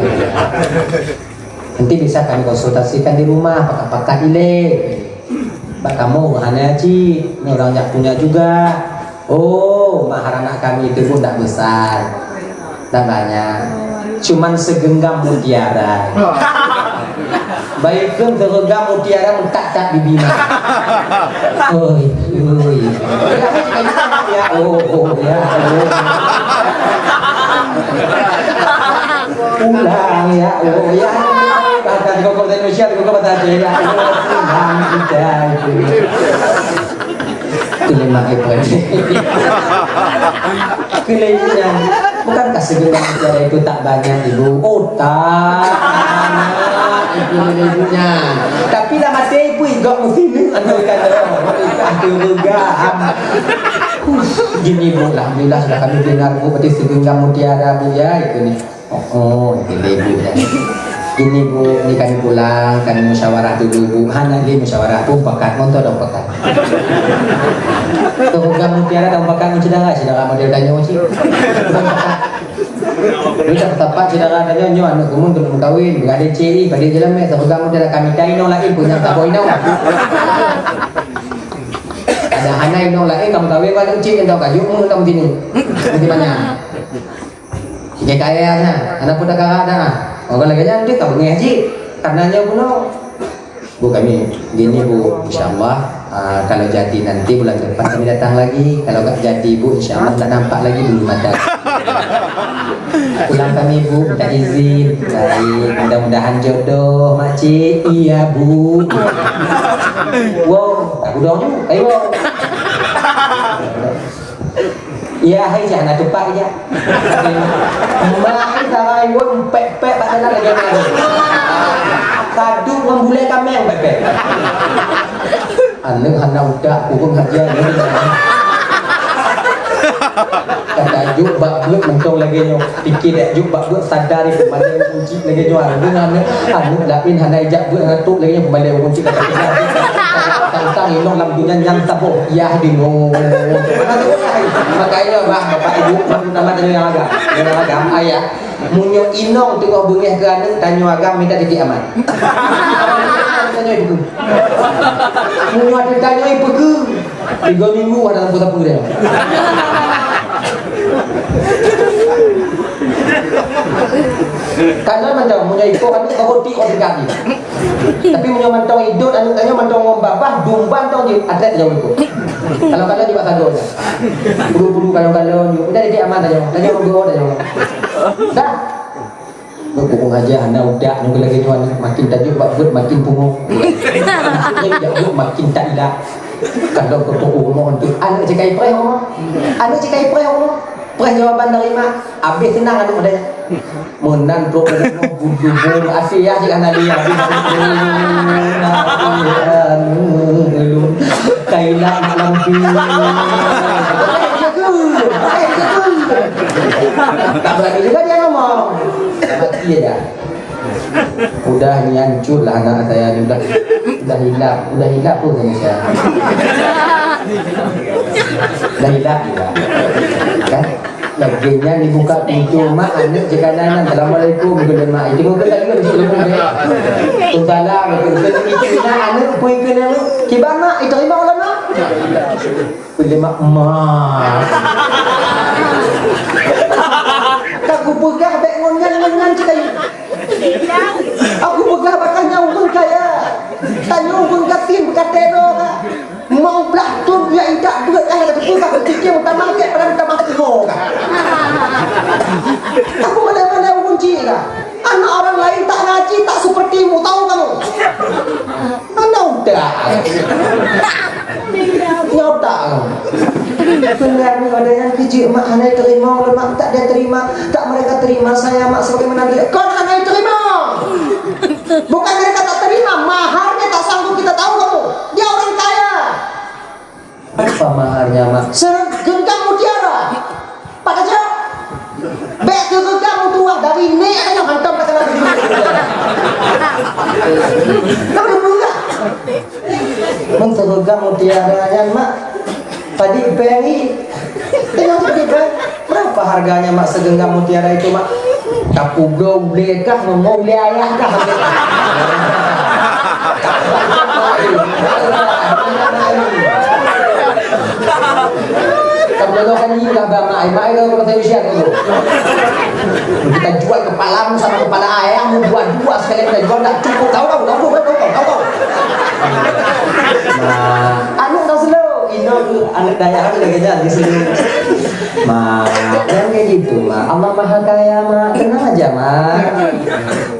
Nanti bisa kami konsultasikan di rumah, pakar-pakar ile. Pak kamu aneh Ci, ini orang yang punya juga. Oh, mahar anak kami itu pun tidak besar, tidak banyak, cuman segenggam mutiara. Baikkan segenggam mutiara mentak-tak di bima. Oi, ya, pulang ya, ya. Bahkan di Kabupaten Indonesia, di Kabupaten Aceh, ya, pulang kita itu. Kelima ekor. Kelima. Bukankah segenggam mutiara itu tak banyak ibu? Oh tak banyak ibunya. Tapi dah mati ibu igak mesti ni. Anda kata regam. Gini bu, alhamdulillah sudah kami dengar bu berarti segenggam mutiara bu ya itu ni. Oh itu ibu ya. Gini bu, ini kami pulang, kami musyawarah dulu bu. Hana lagi musyawarah bu, pakat, montor dong pakat. Segenggam mutiara dong pakat, sudah nggak? Sudah nggak model tanya uci. Sudah tepat sudah nggak tanya nyo, anak kumun belum kawin, nggak ada ciri, pada jalan me. Segenggam mutiara kami kain nong lagi punya tak boy nong. Ada hana nong lagi kamu kawin kan uci yang tahu kayu, kamu sini. Di mana? Jika kayaknya, anak pun tak ada. Orang lagi nanti kau ngaji, karenanya bu kami gini bu, insyaallah kalau jadi nanti bulan depan kami datang lagi. Kalau tak jadi bu, insyaallah tak nampak lagi bulu mata. Pulang kami bu, minta izin. Baik, mudah-mudahan jodoh makcik. Iya bu. Wow, tak udahnya, ayo. Iya, hai jangan cepat aja. Mai sarai wong pek-pek padahal lagi ada. Kadu membulai kami yang pek-pek. Anu hana udah hukum saja ni. Kata juk bak buat mentong lagi nyo. Fikir dak juk bak buat sadar itu mana kunci lagi nyo anu lain hana ijak buat ngatuk lagi nyo kembali kunci kata tentang ilmu dalam dunia yang tabu ya dino. Makanya bapak ibu nama dengan agam ayah munyo inong tengok bengih ke anu tanya agam minta jadi aman. Tanya ibu. Munyo ada tanya ibu ke 3 minggu ada dalam kota dia. Karena mantau punya ikut anu kehoti kaki. Tapi punya mantau hidup anu tanya mantau ngombabah dumban tong di atlet jauh itu. Kalau di pasar dua. Buru-buru kalau udah jadi aman aja. Tanya ngobrol aja. Dah. Buku aja anda udah nunggu lagi tuan makin tajuk buat makin pungung. Jadi makin tak ila. Kalau bertemu untuk anak cekai preh anak cekai preh preh jawaban dari mak. Habis tenang anak muda. Menan pro budu asyik jika anak dia. Kaila lampi. Tak berani juga dia ngomong. Mati aja. Udah ini hancur lah anak saya ni udah hilap pun sama saya. Udah hilap juga. Kan? Laginya dibuka pintu mak anak jekananan. Assalamualaikum warahmatullahi wabarakatuh. Itu mungkin tadi kan sebelum ni. Tuntala mungkin itu anak pun kena kibana itu terima ulama. Ulama emas. Aku pegah beg ngongan cekai. Aku pegah bakal nyambung kaya. Tanya pun katin berkatero ka. Mau belah tu dia idak duit kaya kata pegah berfikir utama ke pada utama tero ka. Aku mana-mana kunci ka. Anak orang lain tak ngaji tak sepertimu tahu kamu. Anda udah. Nyotak kamu. Benar ni ada yang kecil mak hanya terima oleh mak tak dia terima tak mereka terima saya mak sebagai menantu kau hanya terima bukan mereka tak terima maharnya tak sanggup kita tahu kamu dia orang kaya apa maharnya mak segenggam mutiara pada jawab bek segenggam mutua dari ni aja hantam ke sana begini kamu berulah segenggam mutiara yang mak tadi pengi tengok kita berapa harganya mak segenggam mutiara itu mak kapugau beli kah mau beli ayah kah kalau kan ini dah bama ai kalau saya usia dulu kita jual kepalamu sama kepala ayahmu dua sekali kita jual tak cukup tahu anu tak slow Indo anak daya aku lagi jalan di sini. Ma, jangan kayak gitu, ma. Allah Maha Kaya, ma. Tenang aja, ma.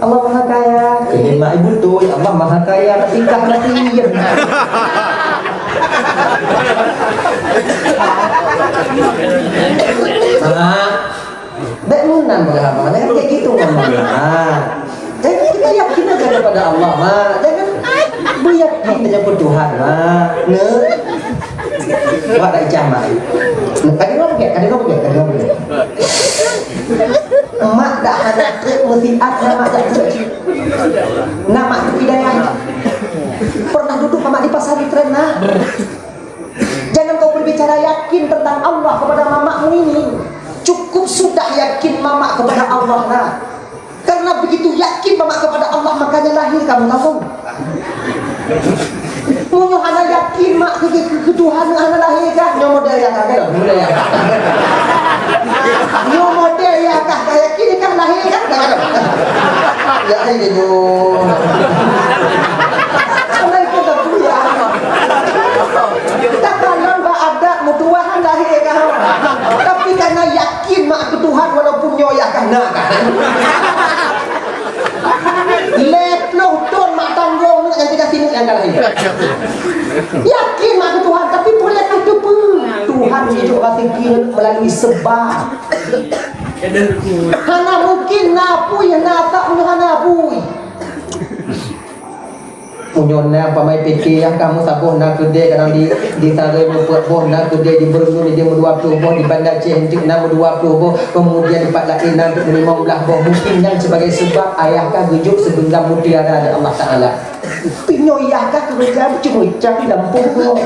Allah Maha Kaya. Ini ma ibu tuh, Allah Maha Kaya. Tingkah nanti. Ma, benunan berapa? Jangan kayak gitu, ma. Jangan kita yakin aja kepada Allah, ma. Jangan beryakin aja pada Tuhan, ma. Wah, tak ijamah. Kadang Mak dah ada mesiat nama tak nama hidayah. Pernah duduk Mak di pasar Trena. Jangan kau berbicara yakin tentang Allah kepada mamamu ini. Cukup sudah yakin mama kepada Allah nah. Karena begitu yakin mama kepada Allah makanya lahir kamu tahu. Punya anak yakin mak ke Tuhan anak lahir kah? Nyo model ya kah? Nyo model ya kah? Kayak kini kan lahir kan? Ya ini tu. Kalau itu tak punya. Tak kalau ada mutuahan lahir kah? Tapi karena yakin mak ke Tuhan walaupun nyo ya kah nak kah? Leploh ton mak tanggung yang tidak sini yang lahir. Yakin mak ke Tuhan tapi boleh kata pun Tuhan hidup fikir melalui sebab. Hana mungkin napui nata punya napui. Punyona pamai PT yang kamu sabuh nak kedai kadang di tarai membuat boh nak kedai di Berun dia 20 boh di Bandar Cianjur 20 boh kemudian di Pak Lain untuk 15 boh mungkin yang sebagai sebab ayahkah gujuk segenggam mutiara dari Allah Taala. Pinyo ayahkah kerja cuma cari lampu boh.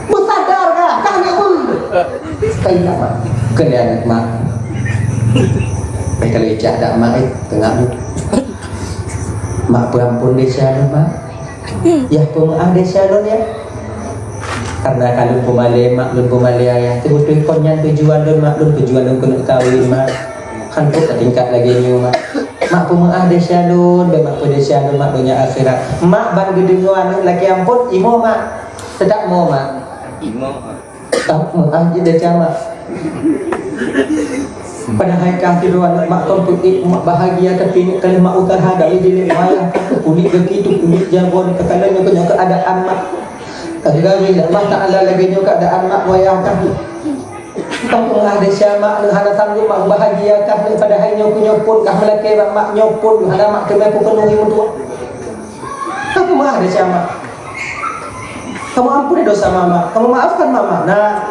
Bersadarkah kan nak pun. Kayak apa? Kena mak. Kalau ijak tak mak tengah ni mak berampun dia shalom mak ya pemaaf dia shalom ya karena kalau pemale mak lun pemale ayah tu betul konyan tujuan lun mak lun tujuan lun kena kahwin mak kan tu tak tingkat lagi ni mak pemaaf dia shalom mak pun dia shalom mak dunia akhirat mak ban gedenguan laki ampun imo mak tidak mau mak Imo Tak mengaji dia cama. Pada hari kafir mak kon putih mak bahagia tapi kalau mak utar hada ini ayah kulit begitu kulit jagon kekalanya punya keadaan mak. Kali Allah Taala lagi juga keadaan mak wayah kan. Kamu ada syama hana sanggup mak bahagia kah pada hari nyopun kah melaki mak nyopun hana mak kemai penuhi mutua. Kamu ada syama. Kamu ampuni dosa mama, kamu maafkan mama. Nah,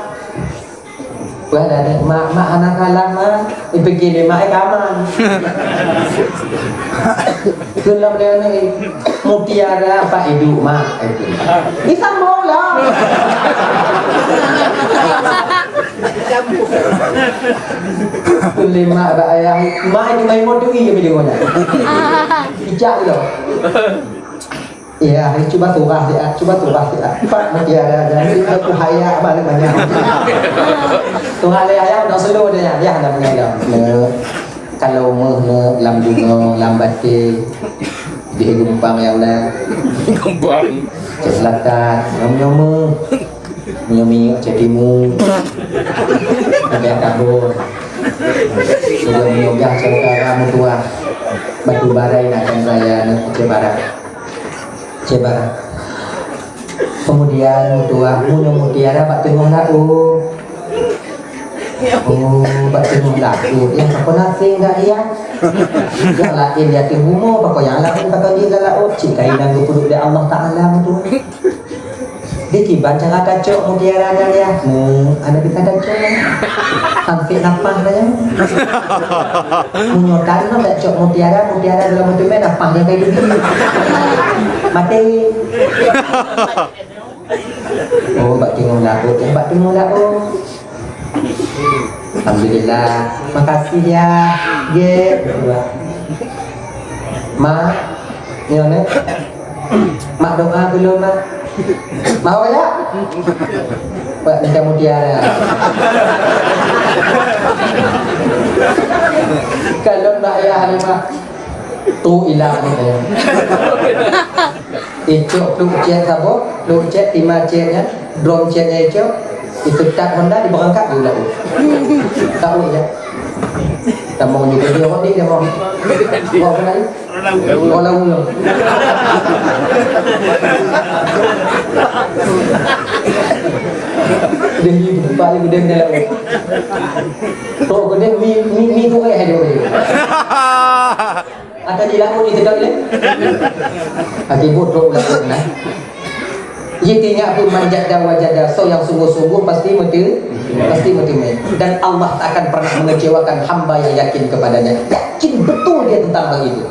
buat ada mak anak kalah mah, begini mak kaman. Kalau dia ni mutiara apa hidup mak itu. Isam bola. Kalau mak ayah mak ini main modul ini videonya. Ijak loh. Ya, coba turah dia, Pak mutiara jadi aku haya balik banyak. Tuhan ayah dah selalu dia ada mengalah. Kalau meh lam dungo lam batik di gumpang ya Allah. Gumpang. Selatan, nyomi cetimu. Ada kabur. Sudah menyoga saudara mutua. Batu barai nak saya nak Cebara. Kemudian mutua mutiara bak tengok laku. Bak tengok laku. Yang apa nasi enggak iya? Yang lain dia tengok apa yang lain pakai dia laut. Cik kainan gupuduk dia Allah Taala mutua. Dia tiba cara kacok mutiara dah ya. Ada kita kacok. Sampai napah dah. Menyokan nak kacok mutiara dalam mutu main napahnya kayak gitu. Mati. Oh, bak tengok laut. Alhamdulillah. Makasih ya. Ge. Ma, ni mana? Mak doa belum mak? Mau ya? Pak minta mutiara. Kalau nak ayah ni mak tu ilah ni saya. Itu tu cek sabuk, tu cek lima ceknya, drum ceknya itu tak Honda di berangkat dulu lah. Tahu ya. Tak mau ni dia orang ni dia mau. Mau apa lagi? Orang ulang. Dia ni balik dia dalam. Tu dia mi tu kayak ada dia. Ada di laut ni tidak boleh. Akibat tu lah. Ia tinggal tu manjada wajada. So yang sungguh-sungguh pasti mati main. Dan Allah tak akan pernah mengecewakan hamba yang yakin kepadanya. Yakin betul dia tentang hal itu.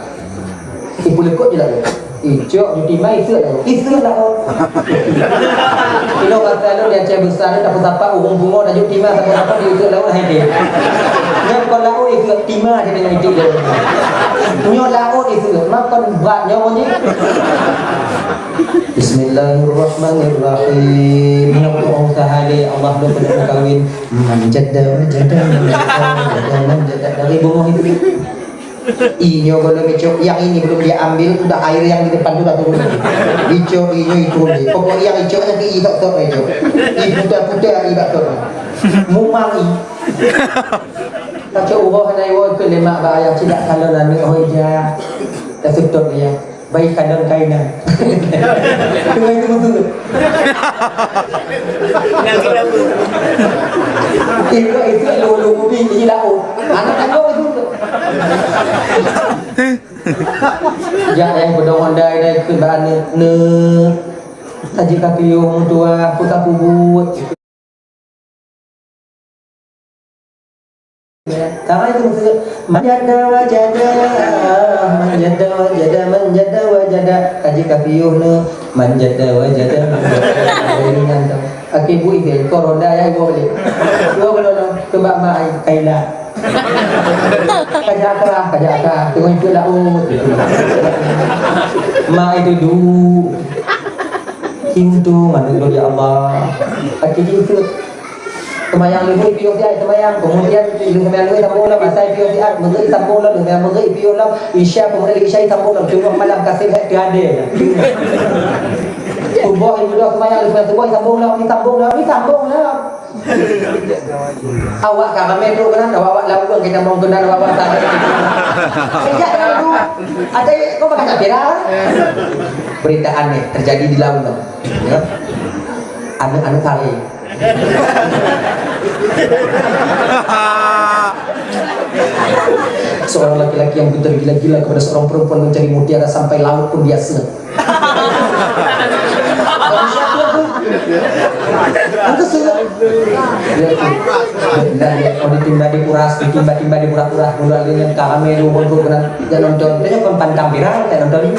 Ibu lekut je lah. Ijok ditimai itu lah. Kalau kata lu dia cek besar ni dapat apa urung bunga dah jumpa timah dapat apa di itu laut hai dia. Dan kalau laut itu timah dia dengan itu dia. Punya laut itu makan beratnya ni. Bismillahirrahmanirrahim. Allah Ta'ala Allah dah pernah kahwin manjada dari bunga itu. Inyo belum icok, yang ini belum dia ambil, udah air yang di depan sudah turun. Icok inyo itu ni. Pokok yang icok nanti itok tok icok. Putar ibat tok. Mumangi. Kacau urah nai wo ke lemak bahaya tidak kalau nami hoja. Dah tutup dia. Baik kadang kainan. Tengah itu betul. Itu lu mobil di laut. Anak tahu itu. Ya yang berdong ondai dai ke bane ne. Taji kapiyo mutua puta pubut. Karena itu maksudnya manjada wajada kaji kapiyuh ne manjada wajada ringan tau aki bu itu koroda ya boleh ke mak kaila kajaka tengok itu laut mak itu hindu mana ya Allah aki itu Temayang lebih piok dia temayang kemudian dengan lebih tambah ulam asai piok dia mengai tambah ulam dengan mengai piok ulam isya kemudian isya tambah ulam cuma malam kasih hak dia ada tubuh itu dah temayang lebih tubuh tambah ulam Awak kami tu kan, awak lakukan kita mau kena awak tak. Tidak lalu. Ada kau pakai tak viral? Berita aneh terjadi di laut. Ya. Anu kali. Seorang laki-laki yang buta gila-gila kepada seorang perempuan mencari mutiara sampai laut pun dia senang. Angkat senang. Dan kalau ditimba di kuras, ditimba di pura-pura, mulai dengan kamera, untuk kena nonton. Dia kan pandang viral, saya nonton.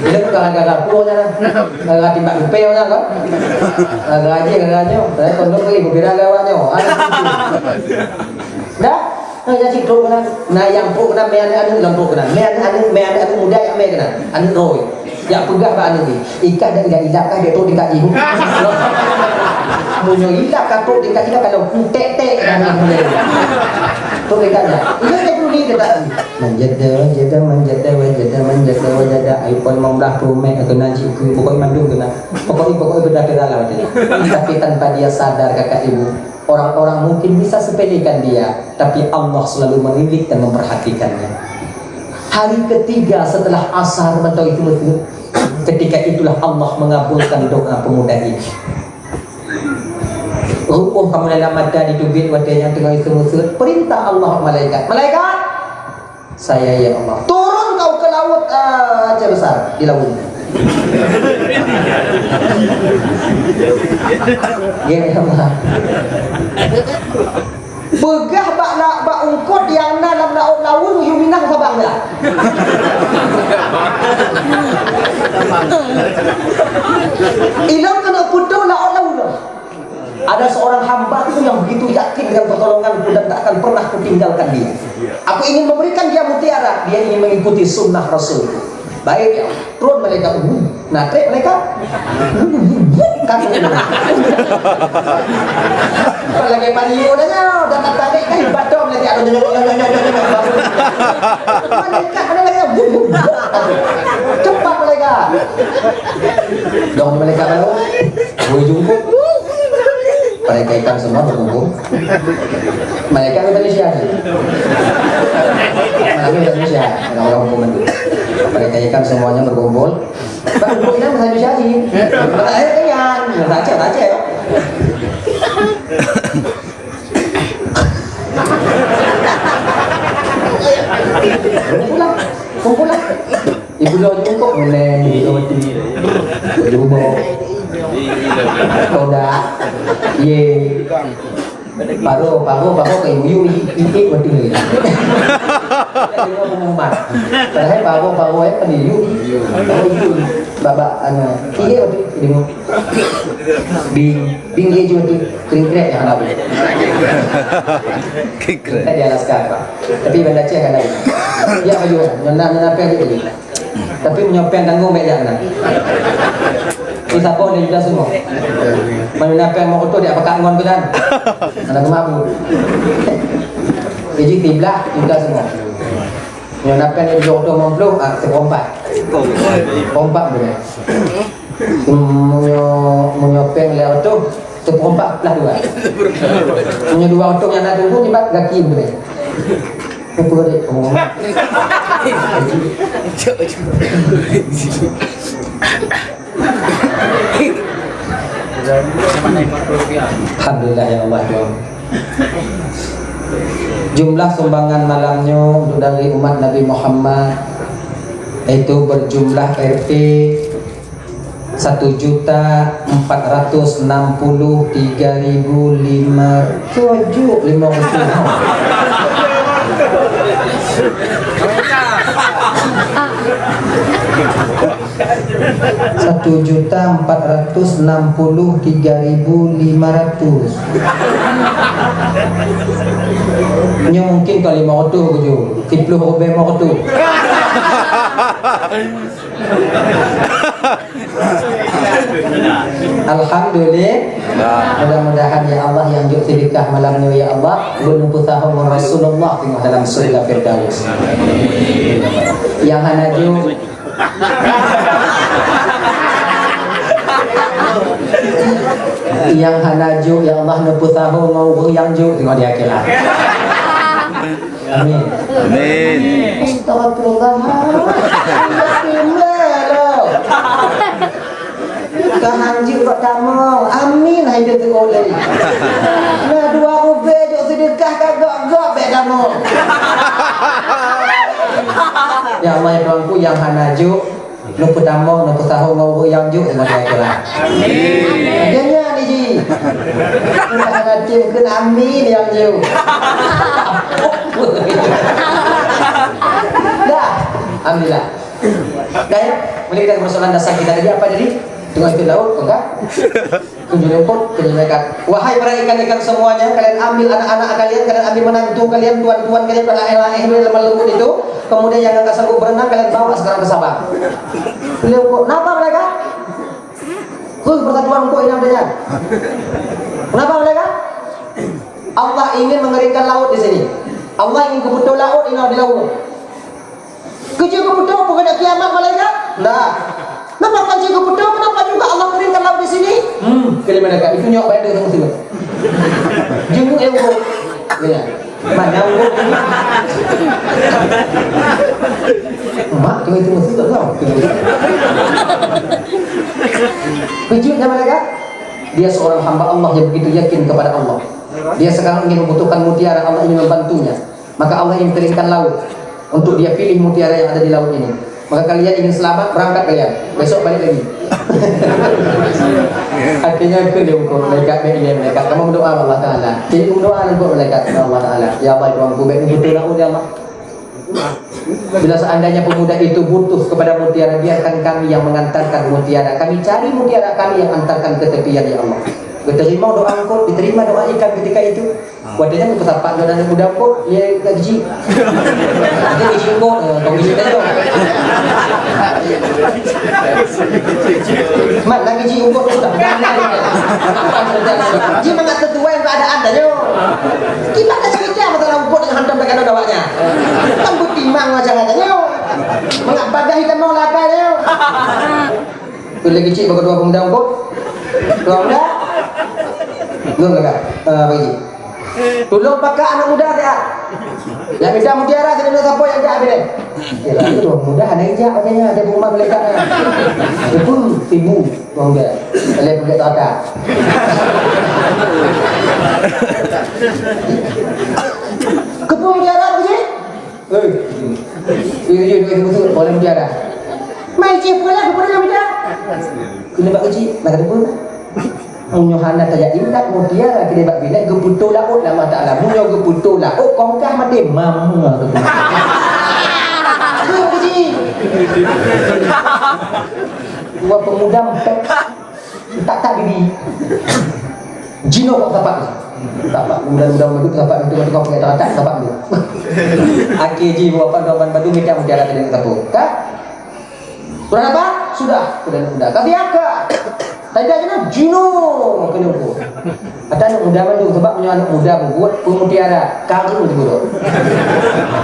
Dia kan agak-agak punya, agak timba upeo kan? Agak aja, saya tonton lagi viral lewatnya. Dah. Jadi tu kena, nah yang tu kena, mean anu lampu kena, mean anu muda yang mean kena, anu roy, yang pegah pak anu ni, ikat dah ilah kah dia tu dekat ibu, munyo ilah kah tu dekat ilah kalau tek kan mulai, tu dekat dah, ilah dia perlu ni dekat, menjada, iPhone 15 Pro Max kena cikgu, pokoknya mandung kena, pokoknya benda kira lah tapi tanpa dia sadar kakak ibu. Orang-orang mungkin bisa sepelekan dia, tapi Allah selalu menilik dan memperhatikannya. Hari ketiga setelah asar atau itu betul, ketika itulah Allah mengabulkan doa pemuda ini. Hukum kamu dalam mata di dubit wadahnya tengah itu musuh. Perintah Allah malaikat, saya ya Allah, turun kau ke laut aja besar di laut. Ya Allah. Begah bak ungkot yang dalam laut you minang sabang dah. Ilang kena putus laut. Ada seorang hamba itu yang begitu yakin dengan pertolonganku dan tak akan pernah kutinggalkan dia. Aku ingin memberikan dia mutiara, dia ingin mengikuti sunnah Rasul. Baik ya, turun mereka nah trek mereka kan lagi panio dah dan tarik kan badom lagi ada mereka ada lagi cepat mereka dong mereka baru gue jungkuk mereka ikan semua berkumpul mereka Indonesia orang hukuman itu mereka ikan semuanya berkumpul berkumpulnya bisa dicari baca ya kumpulan ibu lo jungkuk meneng gitu jumbo koda ye Paro kayak ibu ini betul ni. Jadi pengumuman. Padahal paro yang peniru. Baba anu tiga betul bing dia juga tu kering-kering yang lalu. Kering. Tadi Alaska. Tapi benda cek kan lagi. Dia baju nyana pen itu. Tapi menyopen tanggung meja nak. Kita pun dia sudah semua. Mana apa mau tu dia pakai ngon tu kan? Anak kemabu. Jadi tiblah juga semua. Yang apa ni jodoh mampu sepompat. Pompat boleh. Menyopen lewat tu sepompat lah dua. Punya dua auto yang nak tunggu ni bak kaki boleh. Apa dia? Alhamdulillah ya Allah. Jumlah sumbangan malamnya untuk dari umat Nabi Muhammad itu berjumlah Rp 1.463.500. Nya mungkin kali mau tu je. 30 lebih mau tu. Alhamdulillah. Mudah-mudahan ya Allah yang juk sedekah malam ni ya Allah, gunung Rasulullah tengok dalam surga Firdaus. Yang hanaju Yang hanaju ya Allah neput tahu mau yang ju tengok dia kira. Amin. Amin. Astagfirullah. Kahanji kok tamu. Amin hai dia tu oleh. Nah dua ube jok sedekah kagak be kamu. Ya Allah ya Tuhanku yang hanaju nu pertama nu tahu mau yang ju tengok dia kira. Amin. Jadinya ni ji. Kita hati mungkin amin yang ju. Dah, alhamdulillah. Dah ya, mulai kita ke persoalan dasar kita tadi apa jadi? Tengah itu laut, enggak? Kunjung rumput, kunjung mereka. Wahai para ikan-ikan semuanya, kalian ambil anak-anak kalian, kalian ambil menantu kalian, tuan-tuan kalian, lain-lain lemah lembut itu. Kemudian yang enggak sanggup berenang, kalian bawa sekarang ke Sabang. Beliau kok, kenapa mereka? Persatuan kok ini adanya. Kenapa mereka? Allah ingin mengeringkan laut di sini. Allah ingin kebutuhan laut ini di laut. Kecil kebutuhan bukan ada kiamat malaikat. Nah, kenapa kecil kebutuhan? Kenapa juga Allah keringkan laut di sini? Kali mereka itu nyok bayar dengan itu. Jumbo ewo. Ya. Mana ewo? Mak tu itu mesti tak tahu. Kecil sama mereka. Dia seorang hamba Allah yang begitu yakin kepada Allah. Dia sekarang ingin membutuhkan mutiara, Allah ingin membantunya. Maka Allah ingin keringkan laut untuk dia pilih mutiara yang ada di laut ini. Maka kalian ingin selamat, berangkat kalian. Besok balik lagi. Akhirnya ke dia untuk malaikat ini malaikat. Kamu berdoa Allah Taala. Jadi berdoa untuk malaikat Allah Taala. Ya Allah, Tuhanku, baik betul laut ya Allah. Bila seandainya pemuda itu butuh kepada mutiara, biarkan kami yang mengantarkan mutiara. Kami cari mutiara, kami yang antarkan ke tepian ya Allah. Diterima doa engkau, diterima doa ikan ketika itu. Wadahnya aku tapak dan muda engkau, dia gaji. Dia gaji engkau, kau gaji dia dong. Mat, lagi gaji engkau sudah. Dia mengat ketua yang keadaan dah yo. Kita tak cerita masalah engkau dengan hantam dekat dawaknya. Kan butimang macam katanya yo. Mengat bagah hitam mau lakar yo. Boleh gaji bagi dua pemuda engkau. Dua pemuda. Belum kakak, bagi. Tolong pakai anak muda dia. Yang minta mutiara kita minta siapa yang dia boleh. Ya itu dong muda ada ijak katanya ada rumah malaikat. Itu ibu dong dia. Boleh pergi tak. Kepung mutiara pergi. Ini betul boleh mutiara. Mai cip pula kepung mutiara. Kena bak kecil nak ada pun. Munyohana tajak indak mutiara kita bak bila gebuto laut nama Taala munyo gebuto laut kongkah mati mama tu kuji dua pemuda tak diri jino kok tapak mudah-mudah itu tapak itu kau pakai tak tapak tu aki ji apa kawan batu minta mutiara tadi tapu kah sudah apa sudah mudah tapi apa tadi aja jino kena buat. Ada anak muda mana sebab punya anak muda buat mutiara kagum tu.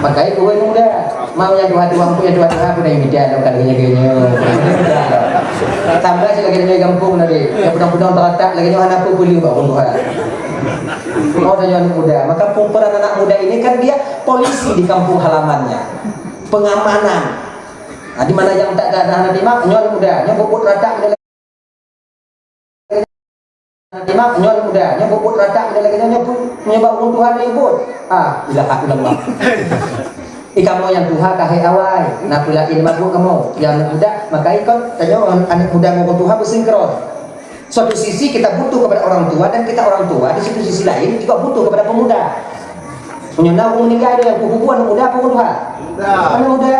Pakai kau anak muda. Mau yang dua punya dua pun yang media dalam kalinya. Tambah je lagi dari kampung nanti. Yang pedang-pedang teratak lagi yang anak pun boleh buat Tuhan. Mau tanya anak muda. Maka peran anak muda ini kan dia polisi di kampung halamannya. Pengamanan. Nah, di mana yang tak ada anak dimak, anak muda, yang bobot teratak Imam nyon muda, nyon bubut ratak dia lagi nyon pun menyebab Tuhan dia pun. Ilaha illallah. Ikamu yang Tuhan kahai awai, nak pula ilmu kamu yang muda, maka ikut tanya anak muda mau Tuhan bersinkron. Suatu sisi kita butuh kepada orang tua dan kita orang tua, di situ sisi lain juga butuh kepada pemuda. Menyonau meninggal dia kubu anak muda apa Tuhan? Anak muda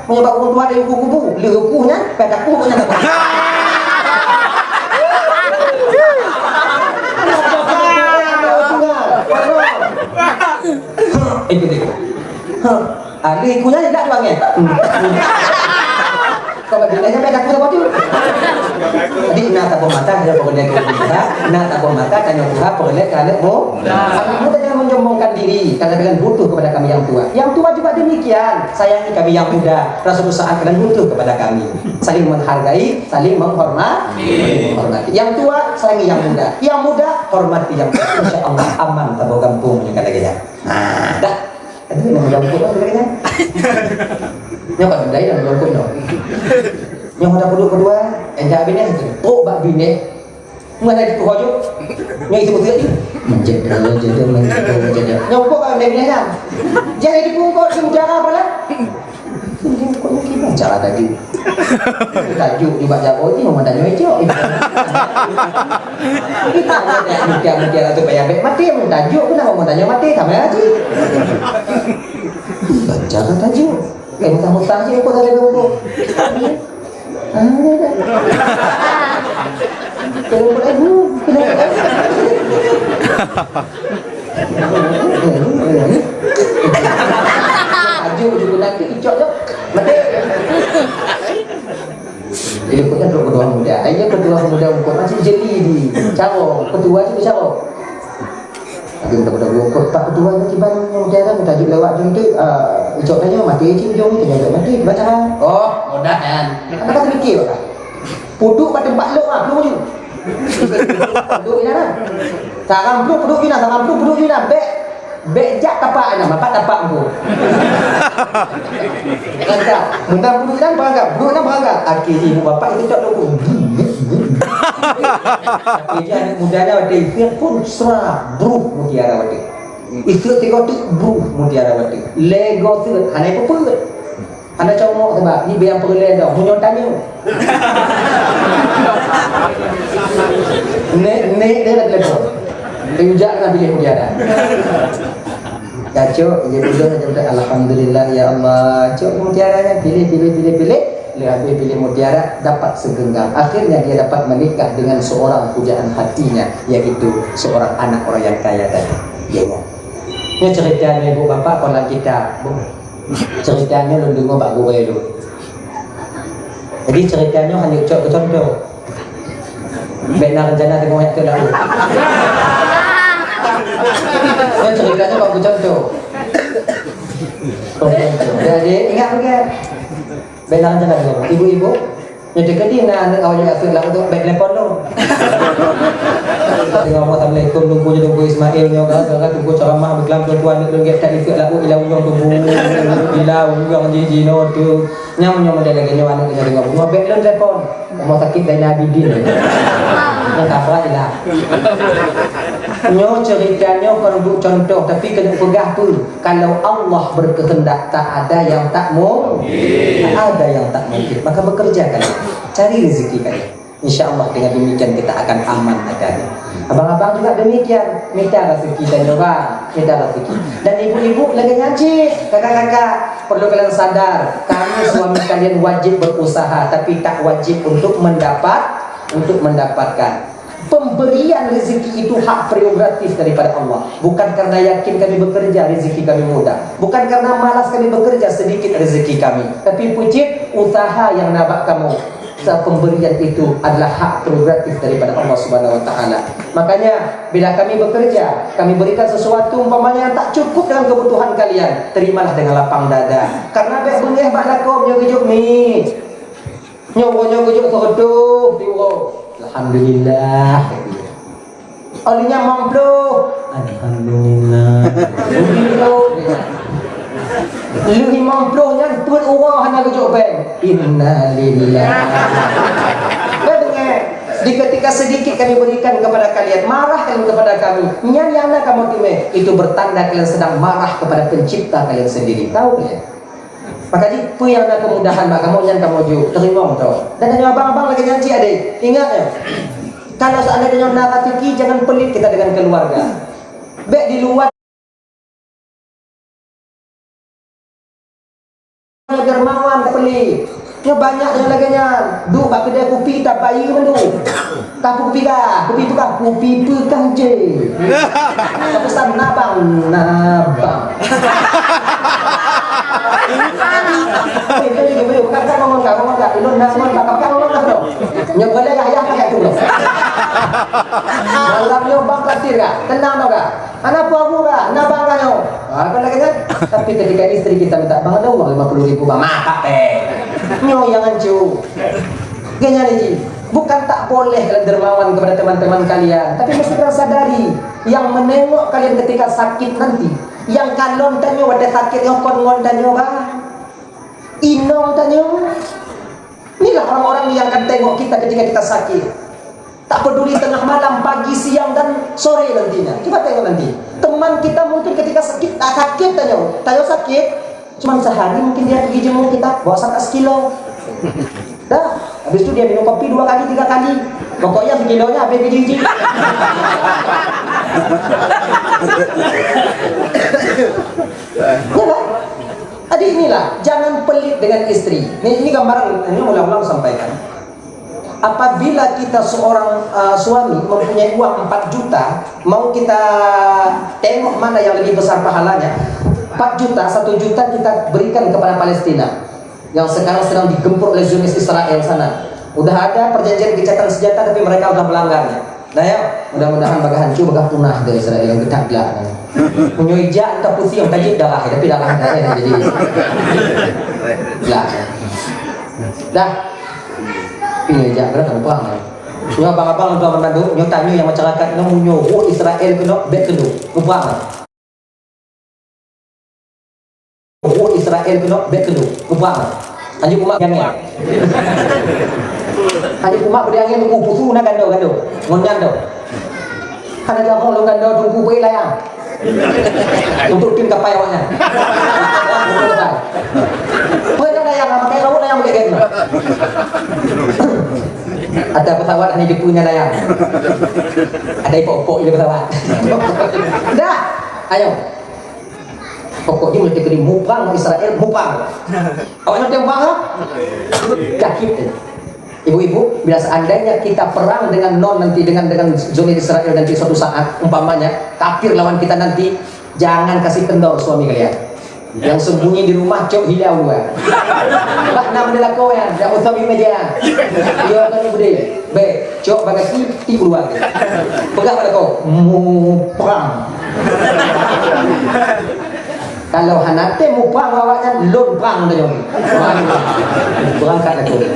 menyebab Tuhan dia kubu, leukuhnya pada kubunya. Itu. Ada ikunya tidak doangnya. Kalau dia sampai takut apa tu? Jadi nak tak mata dia boleh ke Tuhan, nak tak mata tanya Tuhan boleh ke anakmu. Anak muda jangan menyombongkan diri karena kalian butuh kepada kami yang tua. Yang tua juga demikian, sayangi kami yang muda. Suatu saat kalian butuh kepada kami. Saling menghargai, saling menghormati. Yang tua sayangi yang muda. Yang muda hormati yang tua. Insya-Allah aman tabo kampung ni kata kita. Nah, dah. Ada yang muda pun ada kan? Nyo kan dai dah pun no. Nyo ada kedua, endak bini tu. Oh, bak bini. Mana di hojo? Nyo itu betul ni. Menjadi. Nyo kok kan bini kan? Jangan dipungkot sejarah apa lah? Kok cara tadi? Tajuk juga jago ni orang tanya itu. Kita mungkin atau payah baik mati mun tajuk pun orang tanya mati sama aja. Jangan tajuk. Kamu tak mustah je kau dari buku. Kalau boleh bu, tajuk juga nanti icok je. Mati. Jadi kita duduk kedua muda. Ayo kedua muda ukur macam jeli di. Caro, kedua tu caro. Tapi kita ukur tak kedua ni kiban muda dah tajuk lewat jom tu. Icok tanya mati cik jom ni tanya mati baca. Oh, mudah kan. Apa kata fikir apa? Puduk pada tempat lok ah, belum maju. Puduk ni lah. Sarang puduk ni lah, sarang puduk ni lah. Bejak tapak nak mapak tapak aku. Enggak, mudah puduk kan berangkat. Puduk kan berangkat. Akhirnya ibu bapak itu tak lupa. Akhirnya anak mudanya ada ikhtiar pun serah bruh mutiara wati. Ikhtiar tiga tu bruh mutiara wati. Lego tu hanai pun. Anda cakap sebab ni biar perlahan dah. Munyo tanya. Nek dia nak telefon. Tunjuk nak pilih mutiara. Ya cok, dia bilang alhamdulillah ya Allah. Cok mutiaranya pilih. Lihat dia pilih mutiara dapat segenggam. Akhirnya dia dapat menikah dengan seorang pujaan hatinya, yaitu seorang anak orang yang kaya tadi. Ya. Ini ceritanya ibu bapak kolam kita. Ceritanya lu dengar Pak Guru dulu. Jadi ceritanya hanya cok contoh. Benar rencana tengok ayat tu dah. Yang ceritanya Pak Guru contoh. Jadi ingat bukan? Benar rencana tengok. Ibu-ibu jadi kedih nak awak juga tu lah untuk baik telepon tu. Tengok Assalamualaikum tunggu Ismail nyo kan tunggu ceramah berkelam tuan nak get tak ikut lagu ilau nyong tunggu ilau nyong jiji no tu nyam ada lagi nyo anak kita tengok mau baik telepon mau sakit dari Nabi din. Yang tak apa lah. Nyo ceritanya kalau duk contoh tapi kena pegah tu. Kalau Allah berkehendak tak ada yang tak mungkin. Ada yang tak mungkin. Maka bekerja kalian. Cari rezeki kalian. InsyaAllah dengan demikian kita akan aman adanya. Abang-abang juga demikian. Minta rezeki dan juga minta rezeki. Dan ibu-ibu lagi ngaji. Kakak-kakak perlu kalian sadar. Kami suami kalian wajib berusaha. Tapi tak wajib untuk mendapatkan. Pemberian rezeki itu hak prerogatif daripada Allah. Bukan karena yakin kami bekerja rezeki kami mudah. Bukan karena malas kami bekerja sedikit rezeki kami. Tapi pucit usaha yang nabak kamu. Pemberian itu adalah hak prerogatif daripada Allah Subhanahu Wa Taala. Makanya bila kami bekerja, kami berikan sesuatu umpamanya yang tak cukup dengan kebutuhan kalian, terimalah dengan lapang dada. Karena baik bengeh bak lakom nyogejuk mi. Nyogejuk terduh diuro. Alhamdulillah. Olinya mampu. Alhamdulillah. Lu imam plohnya pun orang hanya kejuk bang. Innalillah. Dengar. Di ketika sedikit kami berikan kepada kalian, marah kalian kepada kami. Nyana kamu timeh. Itu bertanda kalian sedang marah kepada pencipta kalian sendiri. Tahu kalian? Maka apa yang ada kemudahan mak kamu yang kamu ju terima tu. Dan hanya abang-abang lagi janji adik. Ingat ya. Kalau seandainya nak rezeki jangan pelit kita dengan keluarga. Baik di luar dermawan tak pelik. Nya banyak yang laganya. Duk bak kedai kopi tak bayi mendu. Tak kopi kah? Kopi tu kah? Kopi pekah je. Tak pesan nabang. Ini bukan ngomong kau. Ilun dah ngomong tak kau ngomong dah. Nyoba lah ayah pakai tu belum. Malam nyo bang katir kah? Tenang tau kah? Anak aku kah? Nak bang kah nyo? Apa lagi kan? Tapi ketika istri kita minta bang ada uang 50.000 bang, maka nyo yang ancu. Kayaknya nih, bukan tak boleh kalian dermawan kepada teman-teman kalian, tapi mesti kalian sadari yang menengok kalian ketika sakit nanti, yang kalon tanyo ada sakit yang kon tanyo bang, inong tanyo. Inilah orang-orang yang akan tengok kita ketika kita sakit. Tak peduli tengah malam, pagi, siang dan sore nantinya. Coba tengok nanti. Teman kita mungkin ketika sakit, tak sakit tanyo sakit, cuma sehari mungkin dia pergi jenguk kita, bawa sakat sekilo. Dah, habis itu dia minum kopi 2 kali, 3 kali. Pokoknya sekilonya habis biji-biji. Ya kan? Jadi inilah, jangan pelit dengan istri. Ini gambaran, ini ulang-ulang sampaikan. Apabila kita seorang suami mempunyai uang 4 juta, mau kita tengok mana yang lebih besar pahalanya. 4 juta, 1 juta kita berikan kepada Palestina yang sekarang sedang digempur oleh Zionis Israel sana. Udah ada perjanjian gencatan senjata tapi mereka udah melanggarnya. Nah ya, mudah-mudahan baga hancur, baga punah dari Israel yang gedak gelak. Menyoija entah putih yang tajik darah, tapi darah darah jadi gelak. Dah, ini aja berapa puang. Nyo abang-abang tuan Manado, nyo tanya yang masyarakat nyo Israel kena bet kena, puang. Israel kena bet kena, puang. Anjuk umat yang ni. Anjuk umat berangin tunggu pusu nak gando ngonyan do. Kan ada orang gando tunggu pergi layang. Untuk tim kapai awaknya. Pergi layang pakai rawat layang boleh gano. Ada pesawat ni dia punya layang. Ada ipok-ipok di pesawat. Dah, ayo. Pokoknya mesti kena mupang Israel, mupang. Awak nak tembak tak? Kakit. Ibu-ibu, bila seandainya kita perang dengan nanti dengan Zionis Israel nanti suatu saat, umpamanya kafir lawan kita nanti, jangan kasih kendor suami kalian. Yang sembunyi di rumah cok hilau gua. Bak nama dia kau ya, dah usah meja. Dia akan bude. Be, cok bagai ti keluar. Pegang pada kau. Perang. Kalau hanate mu perang awaknya lon perang dah jom. Berangkat aku.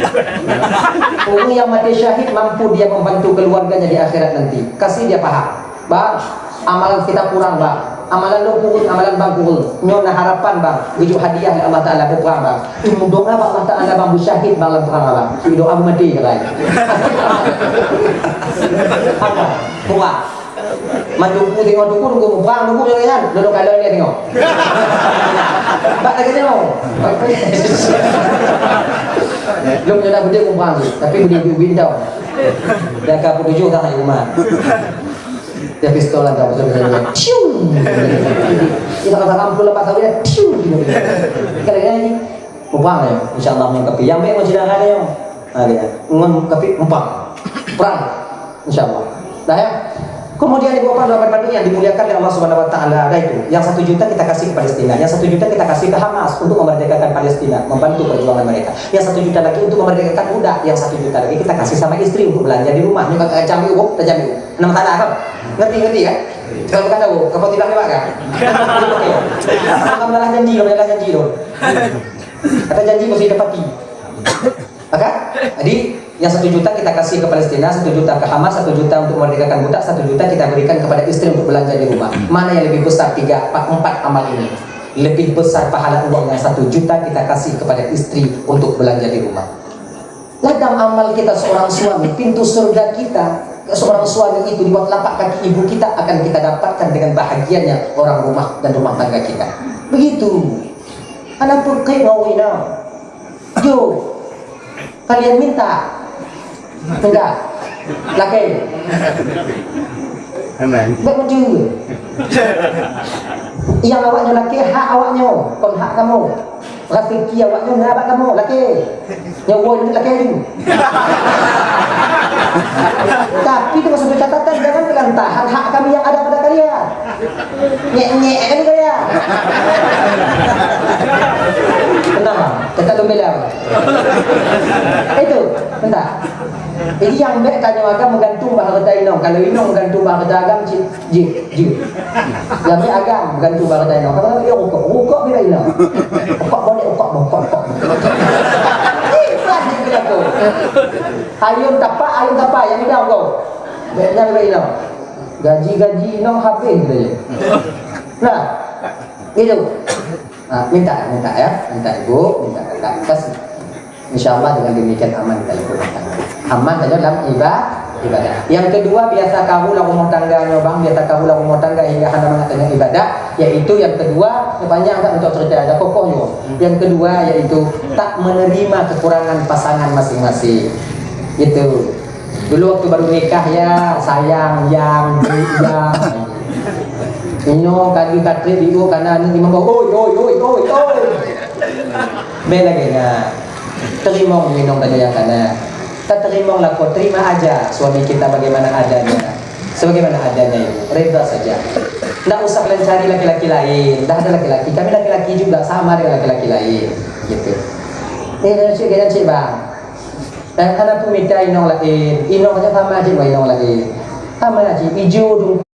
Orang yang mati syahid mampu dia membantu keluarganya di akhirat nanti. Kasih dia paham. Bang, amalan kita kurang bang. Amalan lo kurang, amalan bang kurang. Nyona harapan bang. Ujuk hadiah Allah Taala berperang bang. Ilmu doa bang Allah Taala bang bersyahid bang dalam perang bang. Doa mati kan. Apa? Kurang. Manduku tengok duku nunggu perang nunggu jangan duduk kalau dia tengok. Bak lagi tengok. Belum ada benda perang tu, tapi benda window. Dah ke petujuh dah di rumah. Dia pistol lah betul betul. Cium. Kita kata kamu lepas tahu dia cium. Kalau ni perang ya, insyaallah mengkapi. Yang baik macam dah ada yang. Ada. Mengkapi perang. Insyaallah. Dah ya. Kemudian ibu bapak dan bapak yang dimuliakan oleh Allah Subhanahu wa taala, ada itu. Yang 1 juta kita kasih ke Palestina, yang 1 juta kita kasih ke Hamas untuk memerdekakan Palestina, membantu perjuangan mereka. Yang 1 juta lagi untuk memerdekakan budak, yang 1 juta lagi kita kasih sama istri untuk belanja di rumah. Ini kakak jambi uang, tak jambi. Nama salah kan? Ngerti kan? Kalau bukan tahu, kau tidak lewat kan? Kamu malah janji loh. Kata janji mesti dapati. Maka, jadi yang 1 juta kita kasih ke Palestina, 1 juta ke Hamas, 1 juta untuk memerdekakan budak, 1 juta kita berikan kepada istri untuk belanja di rumah. Mana yang lebih besar 3, 4 amal ini? Lebih besar pahala uang yang 1 juta kita kasih kepada istri untuk belanja di rumah. Ladang amal kita seorang suami, pintu surga kita, seorang suami itu di bawah telapak kaki ibu kita akan kita dapatkan dengan bahagianya orang rumah dan rumah tangga kita. Begitu. Anak pun kayak ngawina. Jo, kalian minta. Enggak. Laki. Amen. Baik macam tu. Yang awaknya laki, hak awaknya. Kon hak kamu. Rezeki awaknya ngabak kamu, laki. Yang awak itu laki itu. Tapi itu masuk catatan, jangan kalian tahan hak kami yang ada pada kalian. Nyek-nyek kan kalian. Tenang, kita belum bilang. Itu, bentar. Jadi yang baik tanya agam menggantung harta inong. Kalau inong menggantung harta agam, je. Yang baik agam menggantung harta inong. Kalau dia rukuk bila inong. Rukuk boleh, rukuk. Ikhlas je bila tu. Ayun tapak, yang inong kau. Baiknya bila inong. Gaji inong habis gitu je. Nah, gitu. Minta ya, minta ibu, minta kakak. Kasih. InsyaAllah dengan demikian aman dalam rumah tangga. Aman saja dalam ibadah. Yang kedua, biasa kamu lah rumah tangganya bang, biasa kamu lah rumah tangga hingga hanya mengatakan ibadah. Yaitu yang kedua, panjang tak untuk cerita ada pokoknya. Yang kedua yaitu tak menerima kekurangan pasangan masing-masing. Itu. Dulu waktu baru nikah ya sayang, yang. Inyo kali katri biu karena ni membawa oi. Belaganya. Terima minum tadi yang kana. Tak terima lah kau terima aja suami kita bagaimana adanya. Sebagaimana adanya itu, reda saja. Tidak usah kalian cari laki-laki lain. Dah ada laki-laki. Kami laki-laki juga sama dengan laki-laki lain. Gitu. Cik bang. Dan karena aku minta inong lain. Inong aja sama aja inong lain. Sama aja. Hijau dulu.